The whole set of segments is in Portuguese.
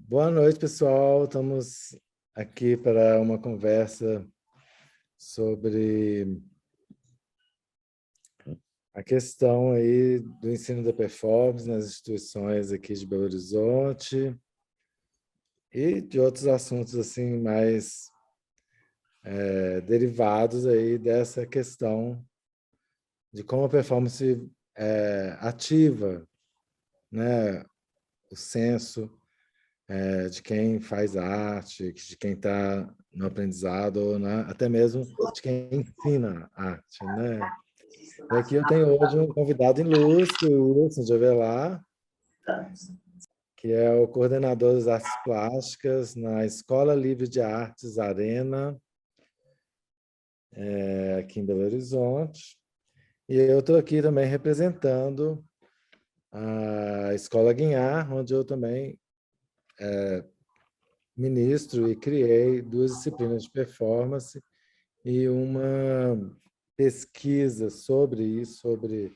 Boa noite, pessoal. Estamos aqui para uma conversa sobre a questão aí do ensino da performance nas instituições aqui de Belo Horizonte e de outros assuntos assim mais derivados aí dessa questão de como a performance ativa, né, o senso de quem faz arte, de quem está no aprendizado, ou até mesmo de quem ensina arte, né? E aqui eu tenho hoje um convidado ilustre, o Wilson de Avelar, que é o coordenador das artes plásticas na Escola Livre de Artes Arena, aqui em Belo Horizonte. E eu estou aqui também representando a Escola Guinhar, onde eu também ministro e criei duas disciplinas de performance e uma pesquisa sobre isso, sobre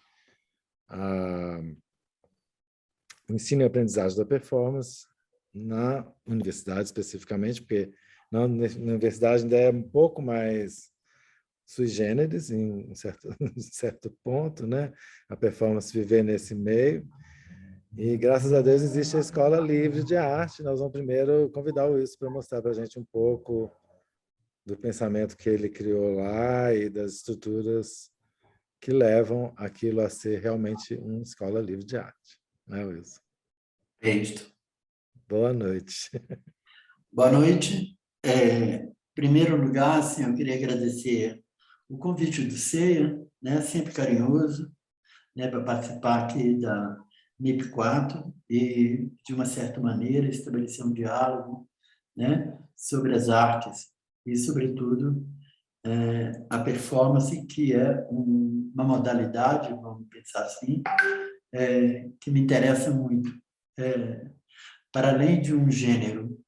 o ensino e aprendizagem da performance na universidade especificamente, porque na universidade ainda é um pouco mais sui generis, em um certo, um certo ponto, né? A performance viver nesse meio. E, graças a Deus, existe a Escola Livre de Arte. Nós vamos primeiro convidar o Wilson para mostrar para a gente um pouco do pensamento que ele criou lá e das estruturas que levam aquilo a ser realmente uma escola livre de arte. Não é, Wilson? Isto. Boa noite. Boa noite. Em primeiro lugar, assim, eu queria agradecer o convite do CEA, né, sempre carinhoso, né, para participar aqui da MIP4 e, de uma certa maneira, estabelecer um diálogo, né, sobre as artes e, sobretudo, a performance, que é uma modalidade, vamos pensar assim, que me interessa muito. Para além de um gênero,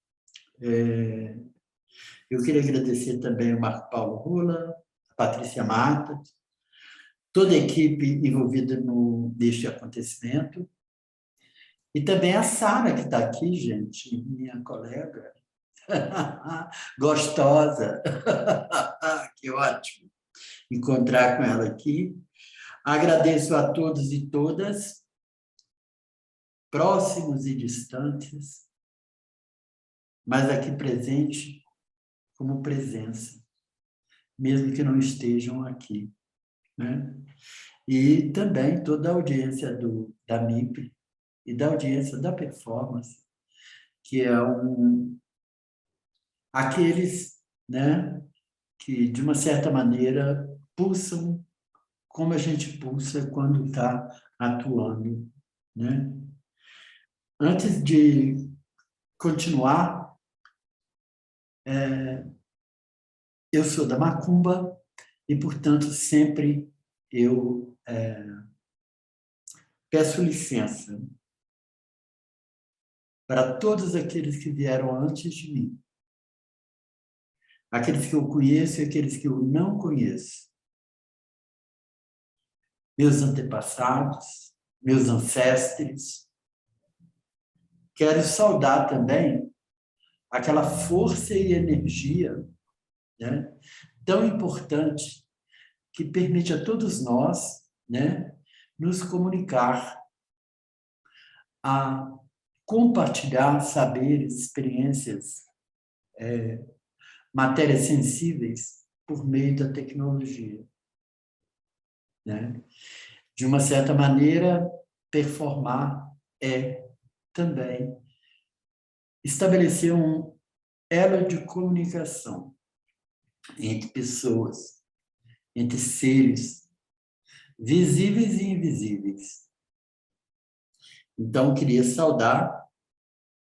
eu queria agradecer também o Marco Paulo Rula, a Patrícia Mata, toda a equipe envolvida neste acontecimento, e também a Sara, que está aqui, gente, minha colega, gostosa, que ótimo encontrar com ela aqui. Agradeço a todos e todas, próximos e distantes, mas aqui presente como presença, mesmo que não estejam aqui, né? E também toda a audiência da MIP e da audiência da performance, que é aqueles, né, que, de uma certa maneira, pulsam como a gente pulsa quando está atuando, né? Antes de continuar, eu sou da Macumba e, portanto, sempre eu peço licença para todos aqueles que vieram antes de mim, aqueles que eu conheço e aqueles que eu não conheço, meus antepassados, meus ancestres. Quero saudar também aquela força e energia, né, tão importante, que permite a todos nós, né, nos comunicar, a compartilhar saberes, experiências, matérias sensíveis por meio da tecnologia, né? De uma certa maneira, performar é também estabelecer um elo de comunicação entre pessoas, entre seres visíveis e invisíveis. Então, queria saudar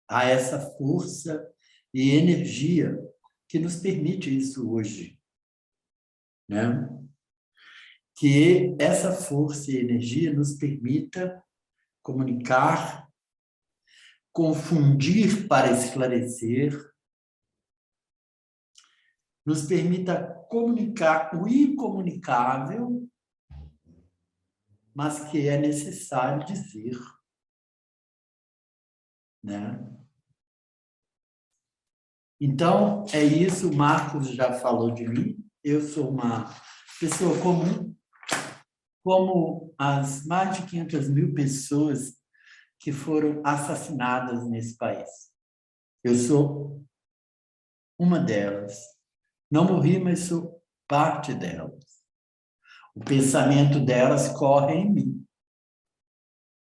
a essa força e energia que nos permite isso hoje, né? Que essa força e energia nos permita comunicar, confundir para esclarecer, nos permita comunicar o incomunicável, mas que é necessário dizer, né? Então, é isso, o Marcos já falou de mim, eu sou uma pessoa comum, como as mais de 500 mil pessoas que foram assassinadas nesse país. Eu sou uma delas. Não morri, mas sou parte delas. O pensamento delas corre em mim.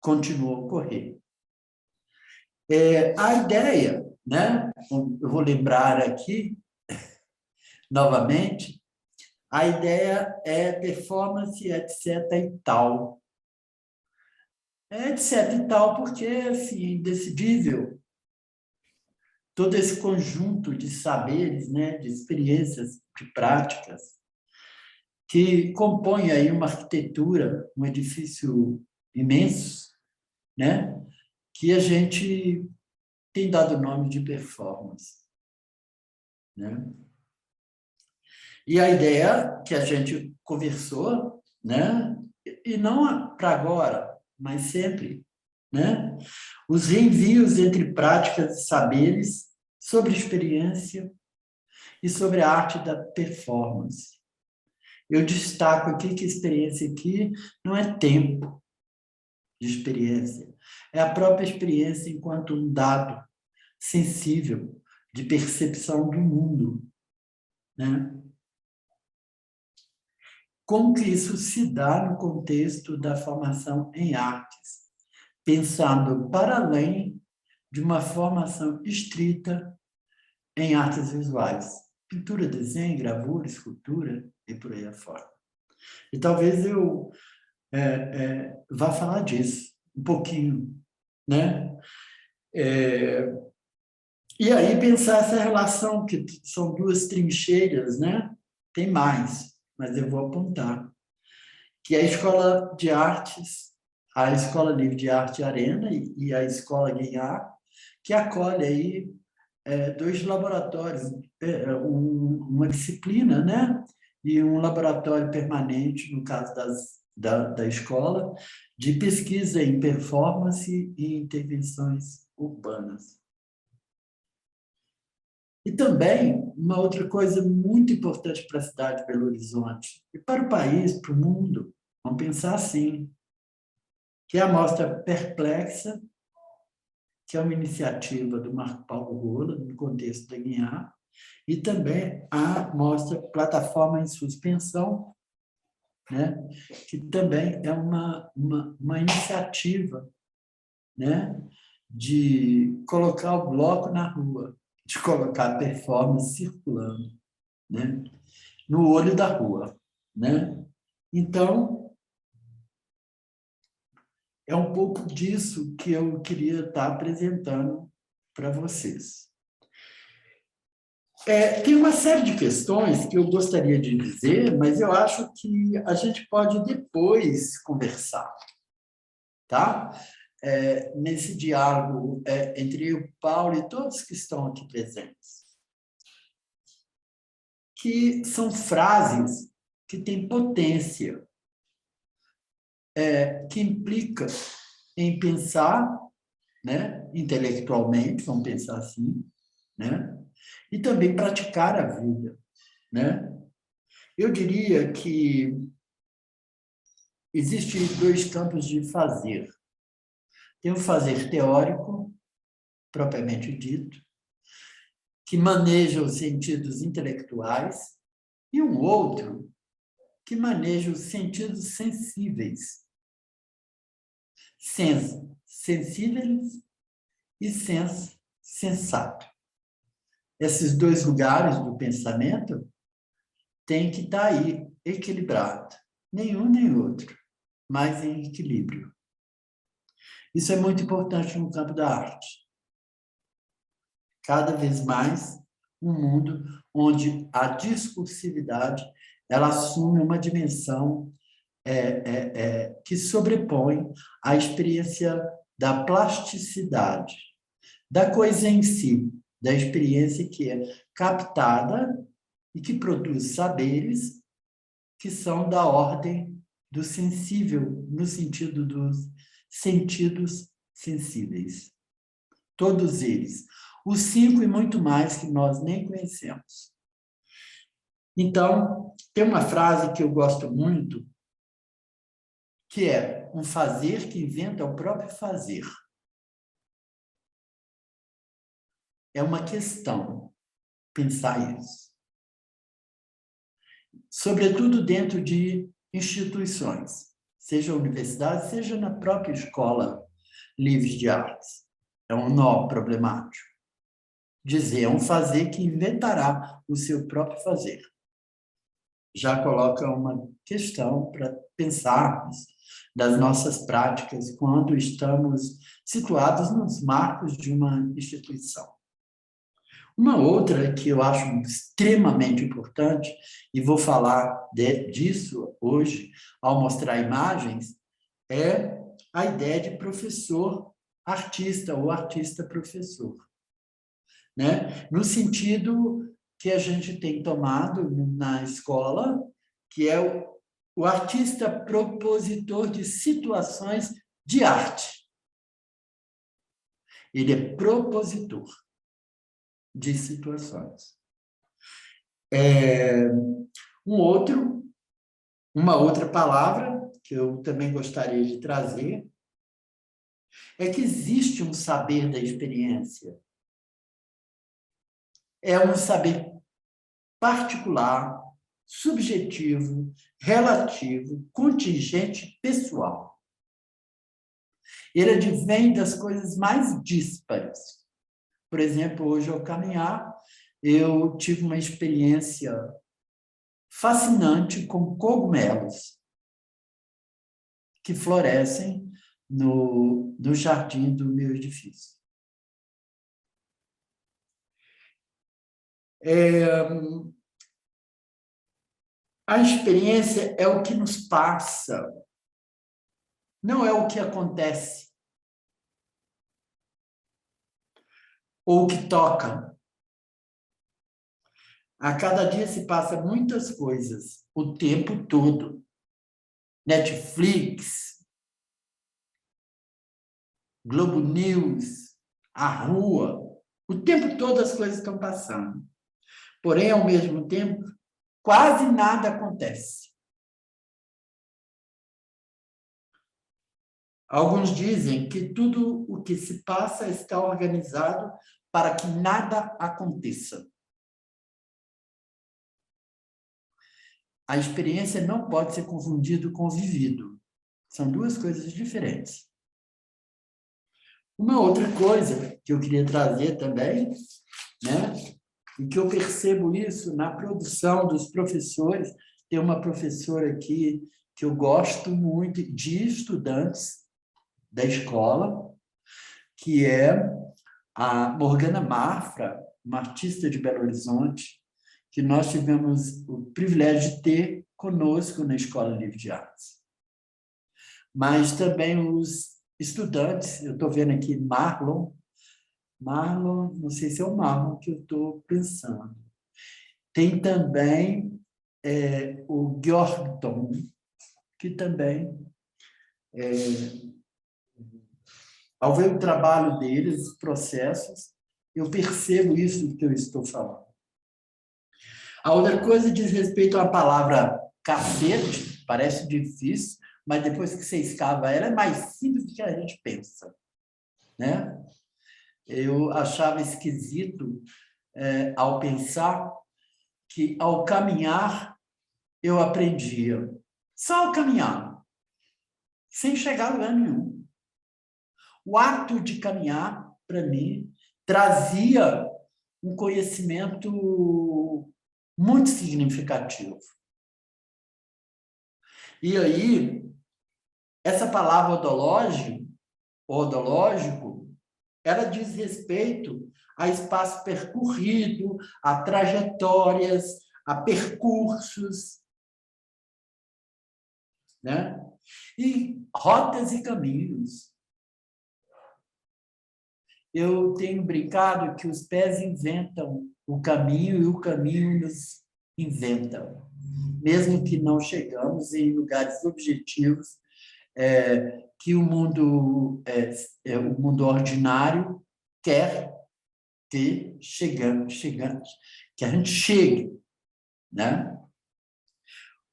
Continua a correr. A ideia, né? Eu vou lembrar aqui, novamente, a ideia é performance, etc. e tal. Etc. e tal, porque, assim, indecidível. Todo esse conjunto de saberes, né? De experiências, de práticas, que compõe aí uma arquitetura, um edifício imenso, né? Que a gente tem dado o nome de performance, né? E a ideia que a gente conversou, né? E não para agora, mas sempre, né? Os reenvios entre práticas e saberes sobre experiência e sobre a arte da performance. Eu destaco aqui que a experiência aqui não é tempo de experiência, é a própria experiência enquanto um dado sensível de percepção do mundo, né? Como que isso se dá no contexto da formação em artes, pensando para além de uma formação estrita em artes visuais, pintura, desenho, gravura, escultura e por aí afora. E talvez eu vá falar disso um pouquinho, né? E aí pensar essa relação, que são duas trincheiras, né? Tem mais, mas eu vou apontar. Que é a Escola de Artes, a Escola Livre de Arte Arena e a Escola Guiar, que acolhe aí dois laboratórios, uma disciplina, né? E um laboratório permanente, no caso da escola, de pesquisa em performance e intervenções urbanas. E também, uma outra coisa muito importante para a cidade de Belo Horizonte, e para o país, para o mundo, vamos pensar assim, que é a Mostra Perplexa, que é uma iniciativa do Marco Paulo Rola, no contexto da Guiar, e também a Mostra Plataforma em Suspensão, né? Que também é uma iniciativa, né? De colocar o bloco na rua, de colocar a performance circulando, né? No olho da rua, né? Então, é um pouco disso que eu queria estar apresentando para vocês. Tem uma série de questões que eu gostaria de dizer, mas eu acho que a gente pode depois conversar, tá? Nesse diálogo entre o Paulo e todos que estão aqui presentes. Que são frases que têm potência, que implica em pensar, né, intelectualmente, vamos pensar assim, né, e também praticar a vida, né. Eu diria que existem dois campos de fazer. Tem o fazer teórico, propriamente dito, que maneja os sentidos intelectuais, e um outro que maneja os sentidos sensíveis. Sensíveis e sensato. Esses dois lugares do pensamento têm que estar aí, equilibrado. Nenhum nem outro, mas em equilíbrio. Isso é muito importante no campo da arte. Cada vez mais, um mundo onde a discursividade ela assume uma dimensão que sobrepõe a experiência da plasticidade, da coisa em si, da experiência que é captada e que produz saberes que são da ordem do sensível, no sentido dos sentidos sensíveis. Todos eles. os 5 e muito mais que nós nem conhecemos. Então, tem uma frase que eu gosto muito, que é um fazer que inventa o próprio fazer. É uma questão pensar isso. Sobretudo dentro de instituições, seja a universidade, seja na própria escola livre de artes. É um nó problemático. Dizer, é um fazer que inventará o seu próprio fazer. Já coloca uma questão para pensarmos das nossas práticas quando estamos situados nos marcos de uma instituição. Uma outra que eu acho extremamente importante, e vou falar disso hoje, ao mostrar imagens, é a ideia de professor-artista ou artista-professor, né? No sentido que a gente tem tomado na escola, que é o artista propositor de situações de arte. Ele é propositor de situações. Uma outra palavra que eu também gostaria de trazer é que existe um saber da experiência. É um saber particular, subjetivo, relativo, contingente, pessoal. Ele advém das coisas mais díspares. Por exemplo, hoje ao caminhar, eu tive uma experiência fascinante com cogumelos que florescem no jardim do meu edifício. A experiência é o que nos passa, não é o que acontece, ou o que toca. A cada dia se passa muitas coisas, o tempo todo. Netflix, Globo News, a rua, o tempo todo as coisas estão passando. Porém, ao mesmo tempo, quase nada acontece. Alguns dizem que tudo o que se passa está organizado para que nada aconteça. A experiência não pode ser confundida com o vivido. São duas coisas diferentes. Uma outra coisa que eu queria trazer também, né, e que eu percebo isso na produção dos professores, tem uma professora aqui que eu gosto muito, de estudantes da escola, que é a Morgana Mafra, uma artista de Belo Horizonte, que nós tivemos o privilégio de ter conosco na Escola Livre de Artes. Mas também os estudantes, eu estou vendo aqui Marlon, não sei se é o Marlon que eu estou pensando. Tem também o Gjorgton, que também, ao ver o trabalho deles, os processos, eu percebo isso que eu estou falando. A outra coisa diz respeito à palavra cacete, parece difícil, mas depois que você escava ela, é mais simples do que a gente pensa, né? Eu achava esquisito ao pensar que, ao caminhar, eu aprendia. Só ao caminhar, sem chegar a lugar nenhum. O ato de caminhar, para mim, trazia um conhecimento muito significativo. E aí, essa palavra odológico, ela diz respeito a espaço percorrido, a trajetórias, a percursos, né? E rotas e caminhos. Eu tenho brincado que os pés inventam o caminho e o caminho nos inventa. Mesmo que não chegamos em lugares objetivos que o mundo ordinário quer que a gente chegue, né?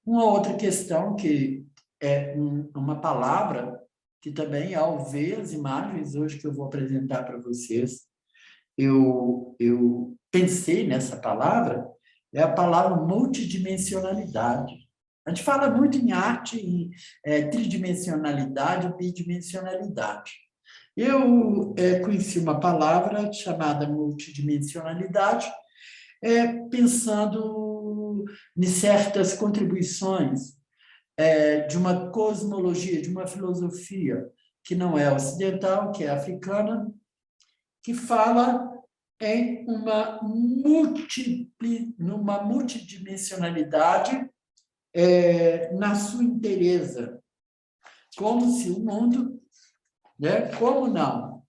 Uma outra questão que é uma palavra que também, ao ver as imagens hoje que eu vou apresentar para vocês, eu pensei nessa palavra, é a palavra multidimensionalidade. A gente fala muito em arte, em tridimensionalidade e bidimensionalidade. Eu conheci uma palavra chamada multidimensionalidade, pensando em certas contribuições de uma cosmologia, de uma filosofia que não é ocidental, que é africana, que fala em numa multidimensionalidade na sua inteireza, como se o mundo, né, como não?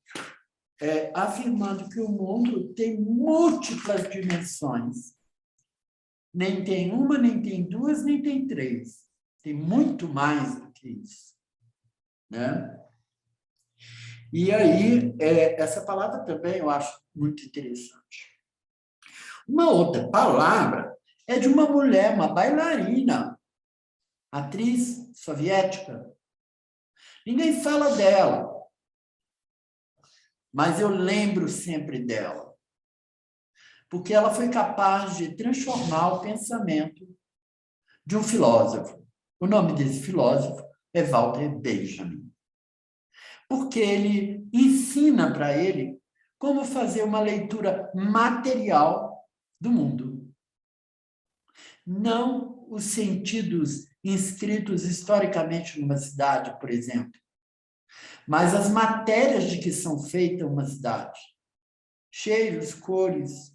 Afirmando que o mundo tem múltiplas dimensões. Nem tem uma, nem tem duas, nem tem três. Tem muito mais do que isso, né? E aí, essa palavra também eu acho muito interessante. Uma outra palavra é de uma mulher, uma bailarina, atriz soviética. Ninguém fala dela, mas eu lembro sempre dela, porque ela foi capaz de transformar o pensamento de um filósofo. O nome desse filósofo é Walter Benjamin, porque ele ensina para ele como fazer uma leitura material do mundo. Não os sentidos inscritos historicamente numa cidade, por exemplo, mas as matérias de que são feitas uma cidade. Cheiros, cores,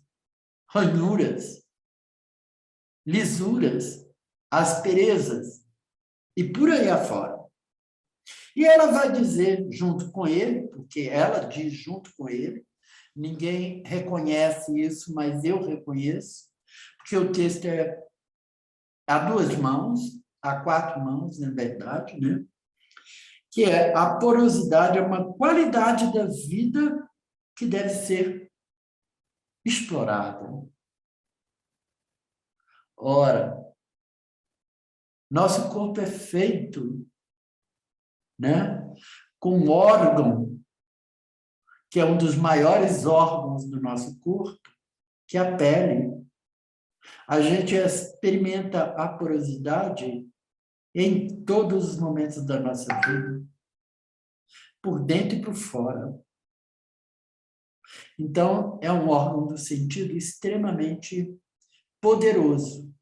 ranhuras, lisuras, asperezas e por aí afora. E ela vai dizer junto com ele, porque ela diz junto com ele, ninguém reconhece isso, mas eu reconheço, porque o texto é a duas mãos, a quatro mãos, na verdade, né? Que é a porosidade, é uma qualidade da vida que deve ser explorada. Ora, nosso corpo é feito, né, com um órgão que é um dos maiores órgãos do nosso corpo, que é a pele. A gente experimenta a porosidade em todos os momentos da nossa vida, por dentro e por fora. Então, é um órgão do sentido extremamente poderoso,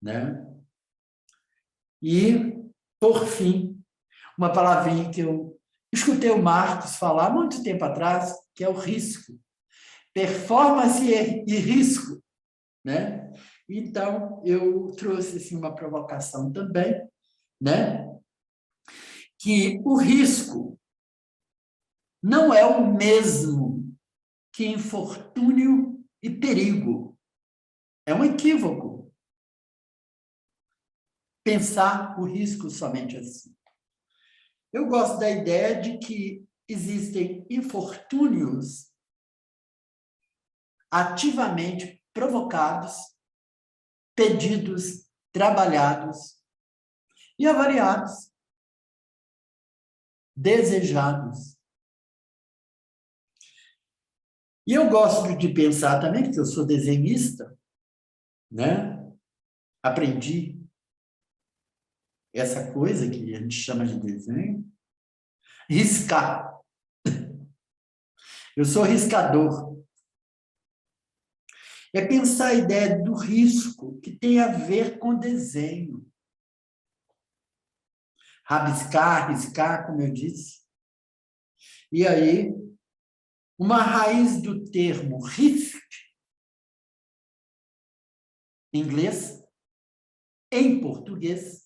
né? E, por fim, uma palavrinha que eu escutei o Marcos falar há muito tempo atrás, que é o risco. Performance e risco, né? Então, eu trouxe assim, uma provocação também, né? Que o risco não é o mesmo que infortúnio e perigo. É um equívoco pensar o risco somente assim. Eu gosto da ideia de que existem infortúnios ativamente provocados, pedidos, trabalhados e avaliados, desejados. E eu gosto de pensar também, porque eu sou desenhista, né? Aprendi essa coisa que a gente chama de desenho, riscar. Eu sou riscador. É pensar a ideia do risco que tem a ver com desenho. Rabiscar, riscar, como eu disse. E aí, uma raiz do termo risk, em inglês, em português,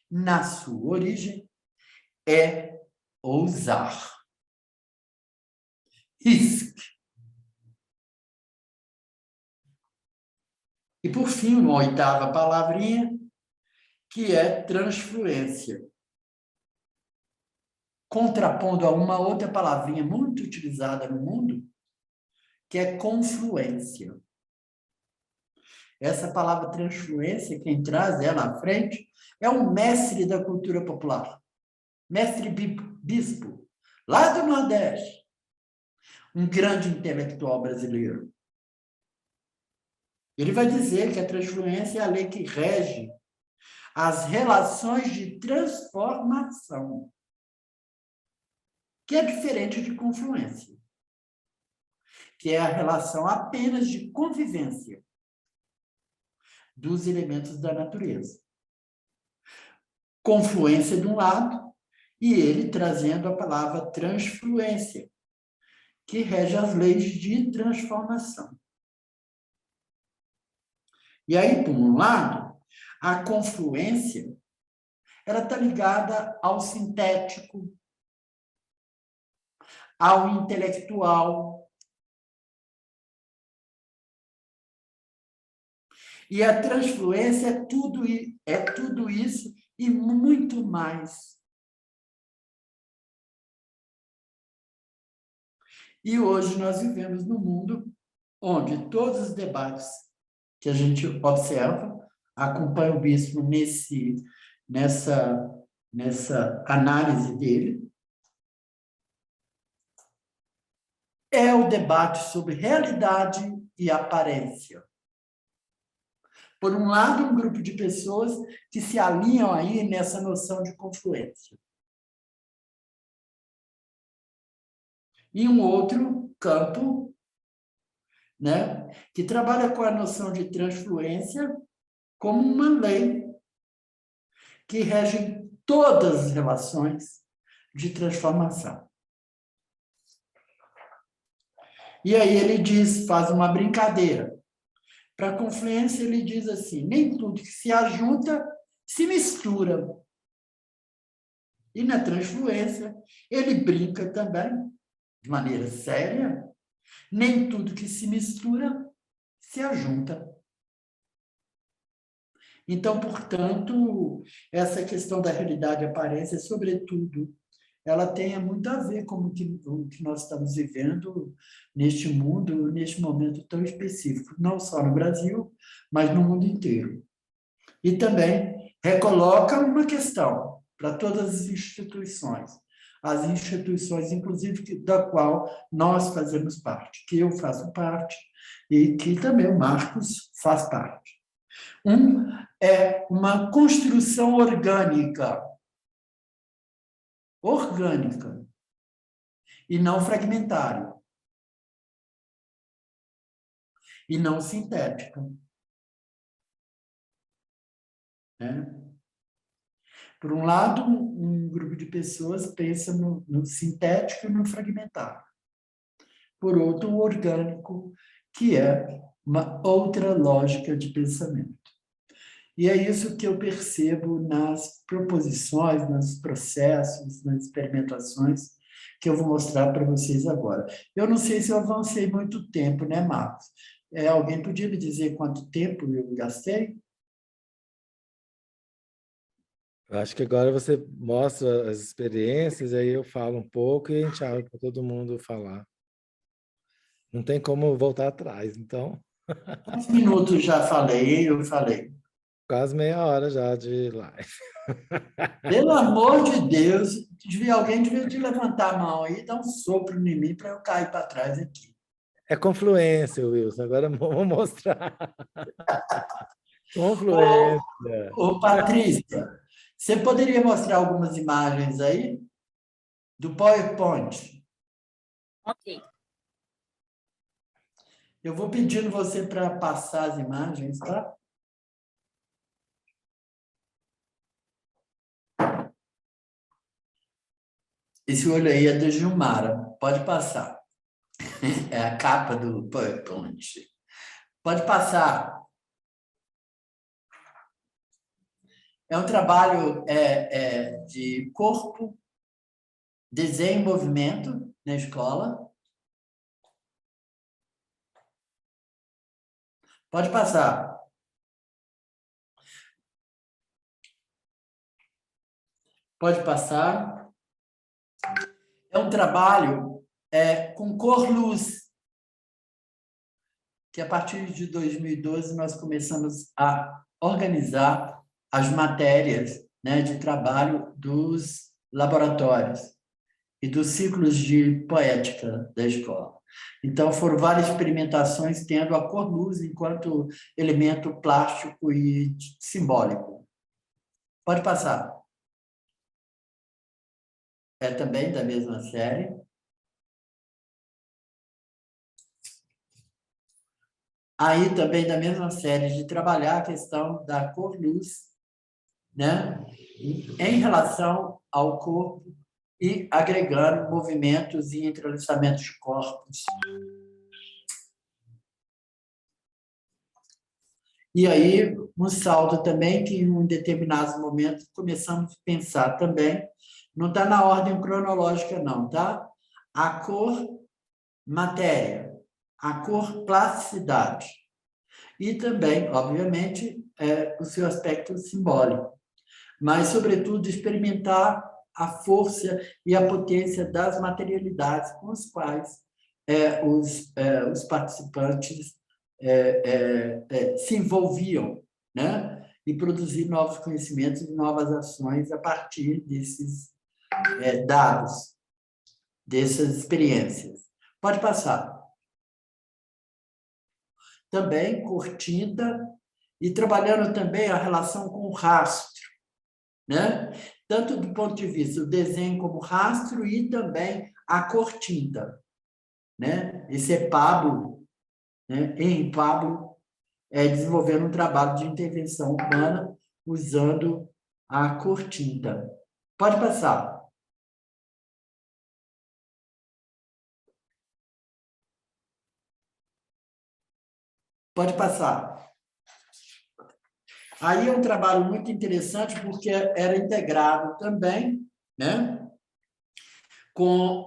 na sua origem, é ousar. Risk. E, por fim, uma oitava palavrinha, que é transfluência. Contrapondo a uma outra palavrinha muito utilizada no mundo, que é confluência. Essa palavra transfluência, quem traz ela à frente, é um mestre da cultura popular, mestre bispo, lá do Nordeste, um grande intelectual brasileiro. Ele vai dizer que a transfluência é a lei que rege as relações de transformação, que é diferente de confluência, que é a relação apenas de convivência dos elementos da natureza. Confluência de um lado, e ele trazendo a palavra transfluência, que rege as leis de transformação. E aí, por um lado, a confluência ela está ligada ao sintético, ao intelectual. E a transfluência é tudo isso e muito mais. E hoje nós vivemos num mundo onde todos os debates que a gente observa, acompanha o bispo nessa análise dele, é o debate sobre realidade e aparência. Por um lado, um grupo de pessoas que se alinham aí nessa noção de confluência. E um outro campo, né, que trabalha com a noção de transfluência como uma lei que rege todas as relações de transformação. E aí ele diz, faz uma brincadeira. Para a confluência, ele diz assim, nem tudo que se ajunta se mistura. E na transfluência, ele brinca também, de maneira séria, nem tudo que se mistura se ajunta. Então, portanto, essa questão da realidade e aparência, sobretudo, ela tem muito a ver com o que nós estamos vivendo neste mundo, neste momento tão específico, não só no Brasil, mas no mundo inteiro. E também recoloca uma questão para todas as instituições, inclusive, da qual nós fazemos parte, que eu faço parte e que também o Marcos faz parte. É uma construção orgânica, e não fragmentária, e não sintética. Né? Por um lado, um grupo de pessoas pensa no sintético e no fragmentário. Por outro, o orgânico, que é uma outra lógica de pensamento. E é isso que eu percebo nas proposições, nos processos, nas experimentações que eu vou mostrar para vocês agora. Eu não sei se eu avancei muito tempo, né, Marcos? Alguém podia me dizer quanto tempo eu gastei? Eu acho que agora você mostra as experiências, aí eu falo um pouco e a gente abre para todo mundo falar. Não tem como voltar atrás, então. Quantos minutos já falei? Eu falei. Quase meia hora já de live. Pelo amor de Deus, alguém devia te levantar a mão aí e dar um sopro em mim para eu cair para trás aqui. É confluência, Wilson. Agora vamos mostrar. Ô, Confluência. ô, Patrícia, você poderia mostrar algumas imagens aí do PowerPoint? Ok. Eu vou pedindo você para passar as imagens, tá? Esse olho aí é da Gilmara. Pode passar. É a capa do PowerPoint. Pode passar. É um trabalho de corpo, desenho e movimento na escola. Pode passar. Pode passar. É um trabalho com cor-luz. que, a partir de 2012, nós começamos a organizar as matérias, né, de trabalho dos laboratórios e dos ciclos de poética da escola. Então, foram várias experimentações tendo a cor luz enquanto elemento plástico e simbólico. Pode passar. É também da mesma série. Aí, também da mesma série, de trabalhar a questão da cor-luz, né, em relação ao corpo e agregando movimentos e entrelaçamentos de corpos. E aí, um salto também, que em um determinado momento começamos a pensar também, não está na ordem cronológica não, tá? A cor, matéria, a cor, plasticidade. E também, obviamente, o seu aspecto simbólico. Mas, sobretudo, experimentar a força e a potência das materialidades com as quais os participantes se envolviam, né? E produzir novos conhecimentos e novas ações a partir desses dados, dessas experiências. Pode passar. Também cor tinta e trabalhando também a relação com o rastro, né? Tanto do ponto de vista do desenho como rastro e também a cor tinta, né? Esse é Pablo, né? Em Pablo, desenvolvendo um trabalho de intervenção humana usando a cor tinta. Pode passar. Pode passar. Aí é um trabalho muito interessante porque era integrado também, né, com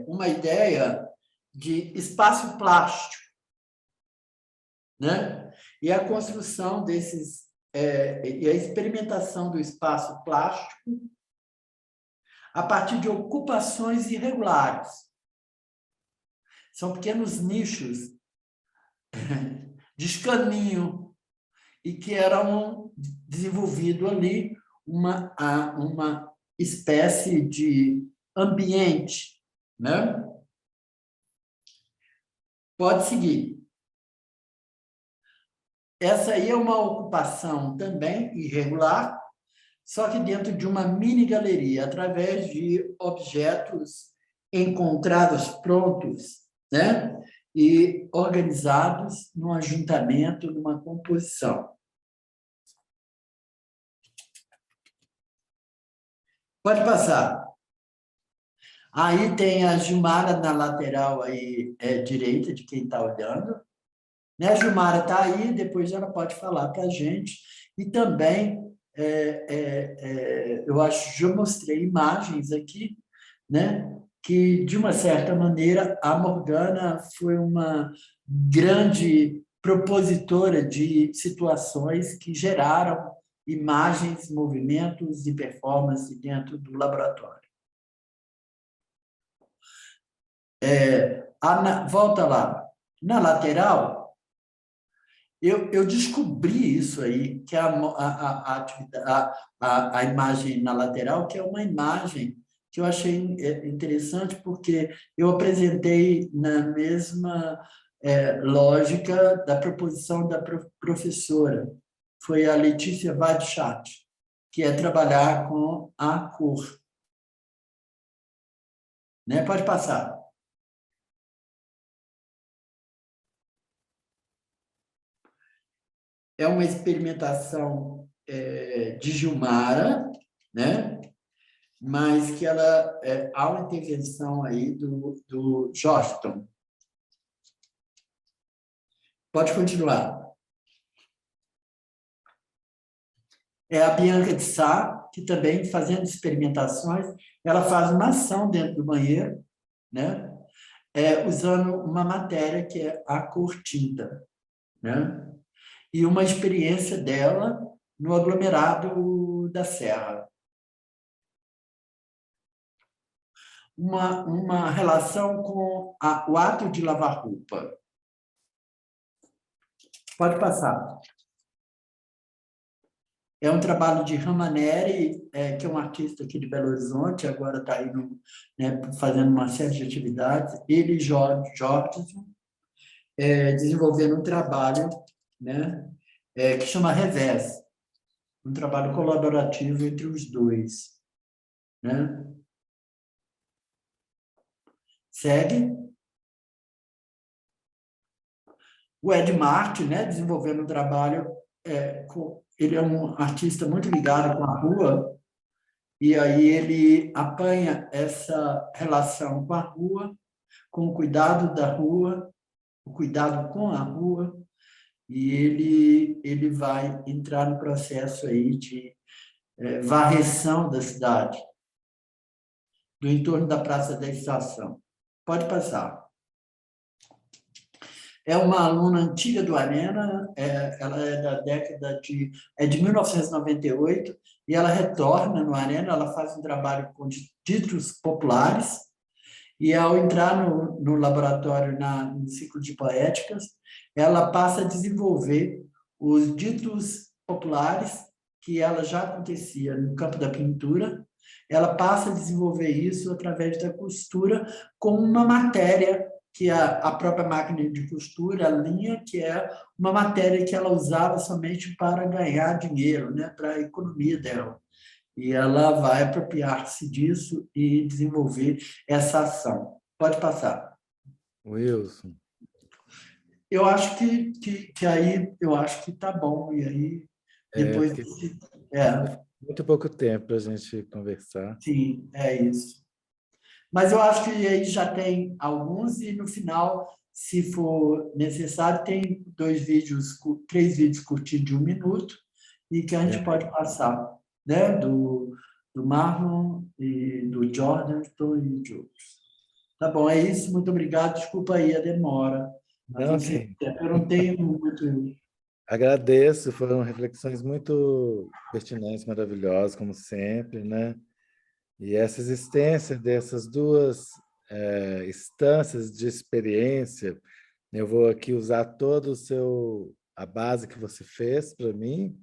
uma ideia de espaço plástico, né, e a construção desses e a experimentação do espaço plástico a partir de ocupações irregulares. São pequenos nichos de escaninho e que eram desenvolvido ali uma espécie de ambiente, né? Pode seguir. Essa aí é uma ocupação também irregular, só que dentro de uma mini galeria, através de objetos encontrados prontos, né? E organizados num ajuntamento, numa composição. Pode passar. Aí tem a Gilmara na lateral aí, direita de quem está olhando. Né? A Gilmara está aí, depois ela pode falar para a gente. E também, eu acho que já mostrei imagens aqui, né? Que, de uma certa maneira, a Morgana foi uma grande propositora de situações que geraram imagens, movimentos e performance dentro do laboratório. Volta lá. Na lateral, eu descobri isso aí, que a imagem na lateral, que é uma imagem que eu achei interessante, porque eu apresentei na mesma lógica da proposição da professora. Foi a Letícia Vadchat, que é trabalhar com a cor. Né? Pode passar. É uma experimentação de Gilmara, né? Mas que ela há uma intervenção aí do Joston. Pode continuar. É a Bianca de Sá, que também, fazendo experimentações, ela faz uma ação dentro do banheiro, né? Usando uma matéria que é a cor tinta, né? E uma experiência dela no aglomerado da Serra. Uma relação com o ato de lavar roupa. Pode passar. É um trabalho de Ramaneri, que é um artista aqui de Belo Horizonte, agora está aí fazendo uma série de atividades. Ele e Jorge desenvolvendo um trabalho, né, que chama Revés, um trabalho colaborativo entre os dois. Né? Segue. O Ed Martin, né, desenvolvendo um trabalho, ele é um artista muito ligado com a rua, e aí ele apanha essa relação com a rua, com o cuidado da rua, o cuidado com a rua, e ele vai entrar no processo aí de varreção da cidade, do entorno da Praça da Estação. Pode passar. É uma aluna antiga do Arena, ela é da década de 1998, e ela retorna no Arena, ela faz um trabalho com ditos populares, e ao entrar no laboratório, no ciclo de poéticas, ela passa a desenvolver os ditos populares, que ela já acontecia no campo da pintura, ela passa a desenvolver isso através da costura com uma matéria que a própria máquina de costura, a linha, que é uma matéria que ela usava somente para ganhar dinheiro, né, para a economia dela. E ela vai apropriar-se disso e desenvolver essa ação. Pode passar. Wilson. Eu acho que aí, eu acho que está bom. E aí, depois... Porque muito pouco tempo para a gente conversar. Sim, é isso. Mas eu acho que aí já tem alguns e no final, se for necessário, tem 3 vídeos curtinhos de 1 minuto e que a gente pode passar, né? Do Marlon e do Jordan e de outros. Tá bom, é isso. Muito obrigado. Desculpa aí a demora. Mas Não, sim. eu não tenho muito... Agradeço, foram reflexões muito pertinentes, maravilhosas, como sempre, né? E essa existência dessas duas instâncias de experiência, eu vou aqui usar todo a base que você fez para mim.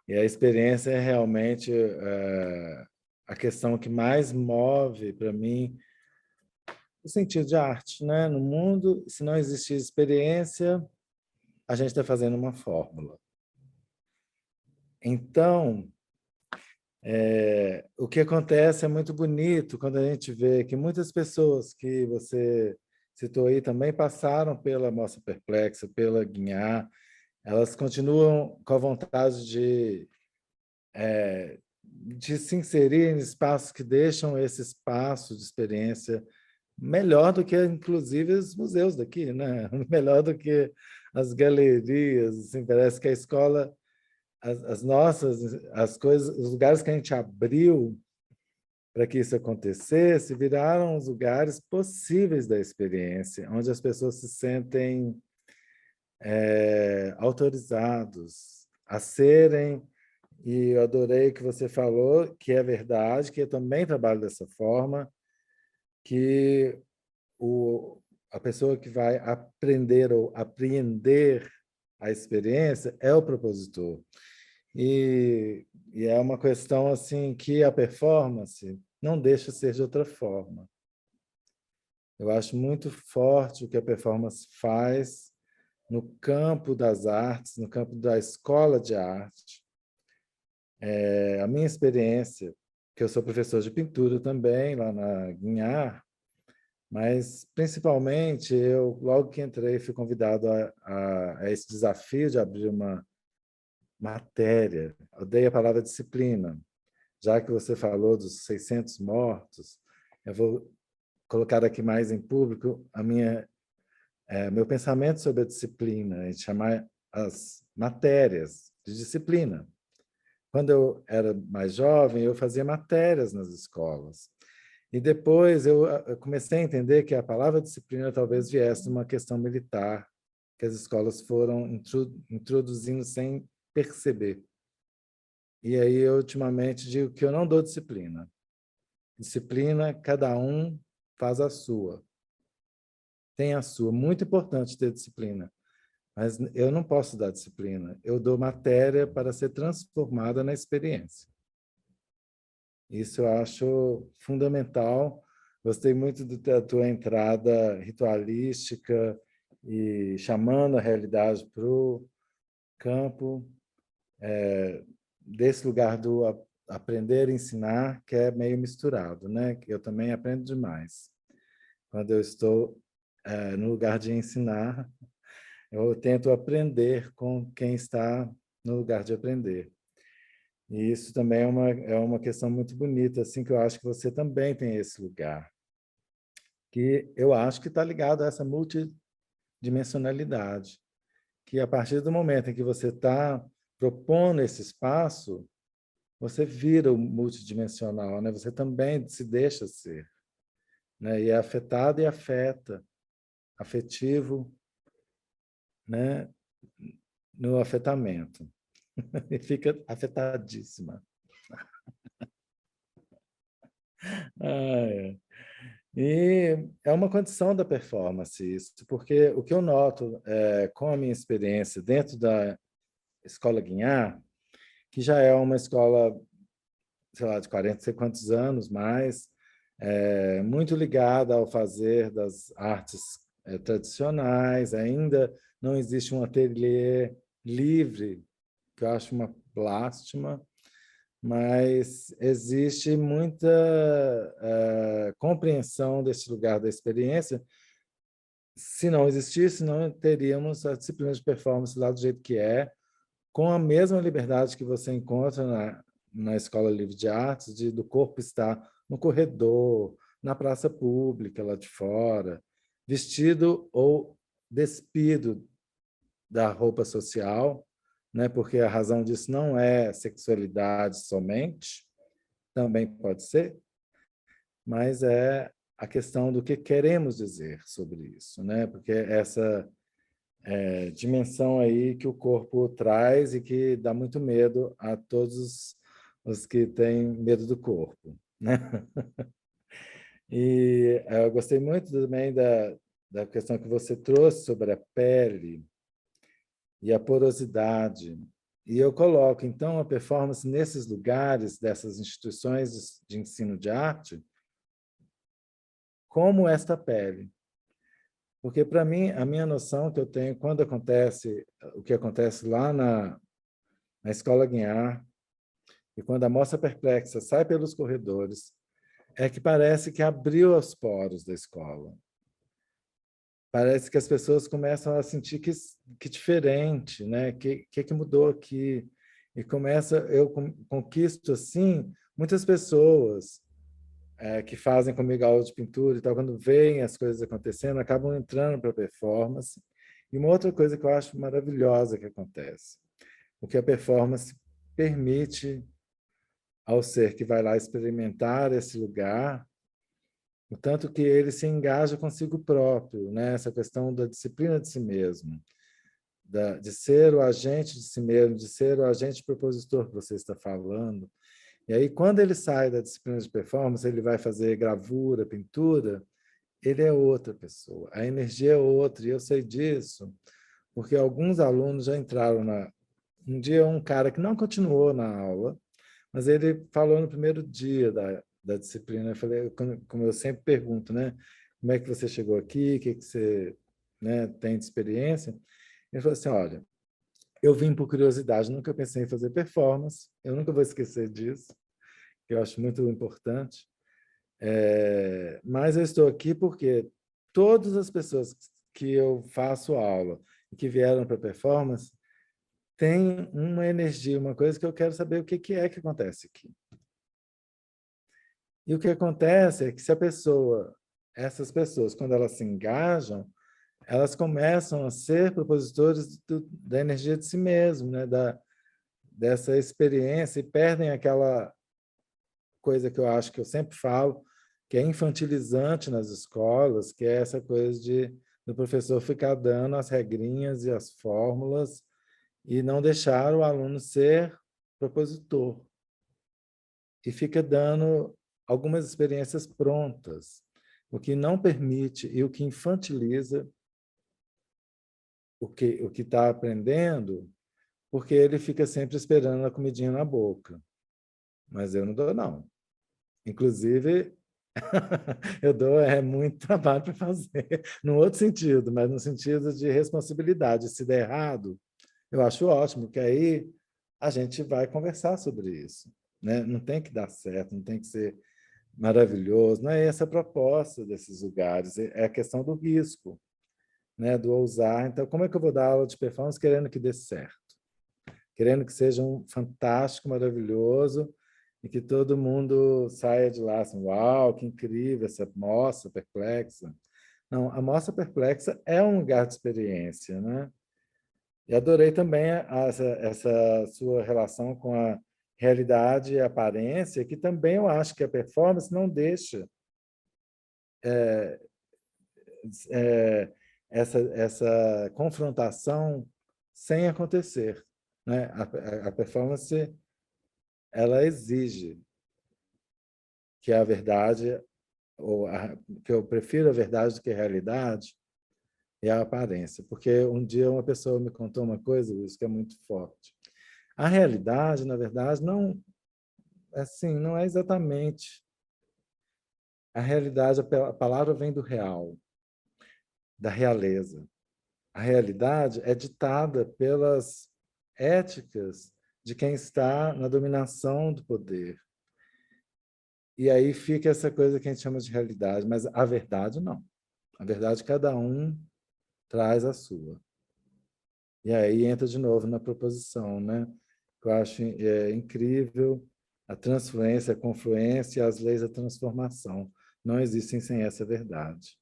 E a experiência é realmente a questão que mais move para mim o sentido de arte, né? No mundo, se não existir experiência, a gente está fazendo uma fórmula. Então, o que acontece é muito bonito quando a gente vê que muitas pessoas que você citou aí também passaram pela Mostra Perplexa, pela Guinhar, elas continuam com a vontade de se inserir em espaços que deixam esse espaço de experiência melhor do que, inclusive, os museus daqui, né? Melhor do que as galerias. Assim, parece que a escola, as coisas, os lugares que a gente abriu para que isso acontecesse, viraram os lugares possíveis da experiência, onde as pessoas se sentem autorizados a serem. E eu adorei que você falou, que é verdade, que eu também trabalho dessa forma, que a pessoa que vai aprender ou apreender a experiência é o propositor. E é uma questão assim que a performance não deixa ser de outra forma. Eu acho muito forte o que a performance faz no campo das artes, no campo da escola de arte. A minha experiência, que eu sou professor de pintura também, lá na Guinhar, mas, principalmente, eu, logo que entrei, fui convidado a esse desafio de abrir uma matéria. Eu dei a palavra disciplina. Já que você falou dos 600 mortos, eu vou colocar aqui mais em público meu pensamento sobre a disciplina, e chamar as matérias de disciplina. Quando eu era mais jovem, eu fazia matérias nas escolas. E depois eu comecei a entender que a palavra disciplina talvez viesse de uma questão militar, que as escolas foram introduzindo sem perceber. E aí, eu, ultimamente, digo que eu não dou disciplina. Disciplina, cada um faz a sua. tem a sua. Muito importante ter disciplina, mas eu não posso dar disciplina. Eu dou matéria para ser transformada na experiência. Isso eu acho fundamental. Gostei muito da tua entrada ritualística e chamando a realidade para o campo, desse lugar do aprender e ensinar, que é meio misturado, né? Eu também aprendo demais. Quando eu estou no lugar de ensinar, eu tento aprender com quem está no lugar de aprender. E isso também é uma questão muito bonita, assim, que eu acho que você também tem esse lugar, que eu acho que está ligado a essa multidimensionalidade, que a partir do momento em que você está propondo esse espaço, você vira o multidimensional, né? Você também se deixa ser, né? E é afetado e afeta, afetivo, né? No afetamento. E fica afetadíssima. Ah, é. E é uma condição da performance isso, porque o que eu noto com a minha experiência dentro da Escola Guinhar, que já é uma escola, sei lá, de 40 sei quantos anos mais, muito ligada ao fazer das artes tradicionais, ainda não existe um ateliê livre, que eu acho uma lástima, mas existe muita compreensão desse lugar da experiência. Se não existisse, não teríamos a disciplina de performance lá do jeito que é, com a mesma liberdade que você encontra na Escola Livre de Artes, do corpo estar no corredor, na praça pública, lá de fora, vestido ou despido da roupa social, né? Porque a razão disso não é sexualidade somente, também pode ser, mas é a questão do que queremos dizer sobre isso, né? Porque essa dimensão aí que o corpo traz e que dá muito medo a todos os que têm medo do corpo, né? E eu gostei muito também da questão que você trouxe sobre a pele e a porosidade. E eu coloco, então, a performance nesses lugares, dessas instituições de ensino de arte, como esta pele. Porque, para mim, a minha noção que eu tenho quando acontece o que acontece lá na Escola Guinhar, e quando a Moça Perplexa sai pelos corredores, é que parece que abriu os poros da escola. Parece que as pessoas começam a sentir que diferente, né? Que mudou aqui? E eu conquisto assim muitas pessoas que fazem comigo aula de pintura e tal, quando veem as coisas acontecendo, acabam entrando para a performance. E uma outra coisa que eu acho maravilhosa que acontece, o que a performance permite ao ser que vai lá experimentar esse lugar, o tanto que ele se engaja consigo próprio, né? Essa questão da disciplina de si mesmo, de ser o agente de si mesmo, de ser o agente propositor que você está falando. E aí, quando ele sai da disciplina de performance, ele vai fazer gravura, pintura, ele é outra pessoa, a energia é outra, e eu sei disso, porque alguns alunos já entraram na... Um dia, um cara que não continuou na aula, mas ele falou no primeiro dia da disciplina, eu falei, como eu sempre pergunto, né? Como é que você chegou aqui? O que você, né, tem de experiência? Ele falou assim, olha, eu vim por curiosidade, nunca pensei em fazer performance, eu nunca vou esquecer disso, que eu acho muito importante. Mas eu estou aqui porque todas as pessoas que eu faço aula e que vieram para performance têm uma energia, uma coisa que eu quero saber o que é que acontece aqui. E o que acontece é que se essas pessoas, quando elas se engajam, elas começam a ser propositores da energia de si mesmo, né? Dessa experiência, e perdem aquela coisa que eu acho que eu sempre falo, que é infantilizante nas escolas, que é essa coisa do professor ficar dando as regrinhas e as fórmulas e não deixar o aluno ser propositor. E fica dando algumas experiências prontas. o que não permite e o que infantiliza o que está aprendendo, porque ele fica sempre esperando a comidinha na boca. Mas eu não dou, não. Inclusive, eu dou muito trabalho para fazer, no outro sentido, mas no sentido de responsabilidade. Se der errado, eu acho ótimo, que aí a gente vai conversar sobre isso. Né? Não tem que dar certo, não tem que ser maravilhoso. Não é essa a proposta desses lugares, é a questão do risco, né? Do ousar. Então, como é que eu vou dar aula de performance querendo que dê certo? Querendo que seja um fantástico, maravilhoso, e que todo mundo saia de lá assim, uau, que incrível essa mostra perplexa. Não, a mostra perplexa é um lugar de experiência, né? E adorei também essa sua relação com a realidade e a aparência, que também eu acho que a performance não deixa é, essa confrontação sem acontecer, né? A performance ela exige que a verdade, que eu prefiro a verdade do que a realidade, e a aparência. Porque um dia uma pessoa me contou uma coisa, isso que é muito forte. A realidade, na verdade, não, assim, não é exatamente a realidade, a palavra vem do real, da realeza. A realidade é ditada pelas éticas de quem está na dominação do poder. E aí fica essa coisa que a gente chama de realidade, mas a verdade não. A verdade cada um traz a sua. E aí entra de novo na proposição, né? Que eu acho incrível a transfluência, a confluência e as leis da transformação. Não existem sem essa verdade.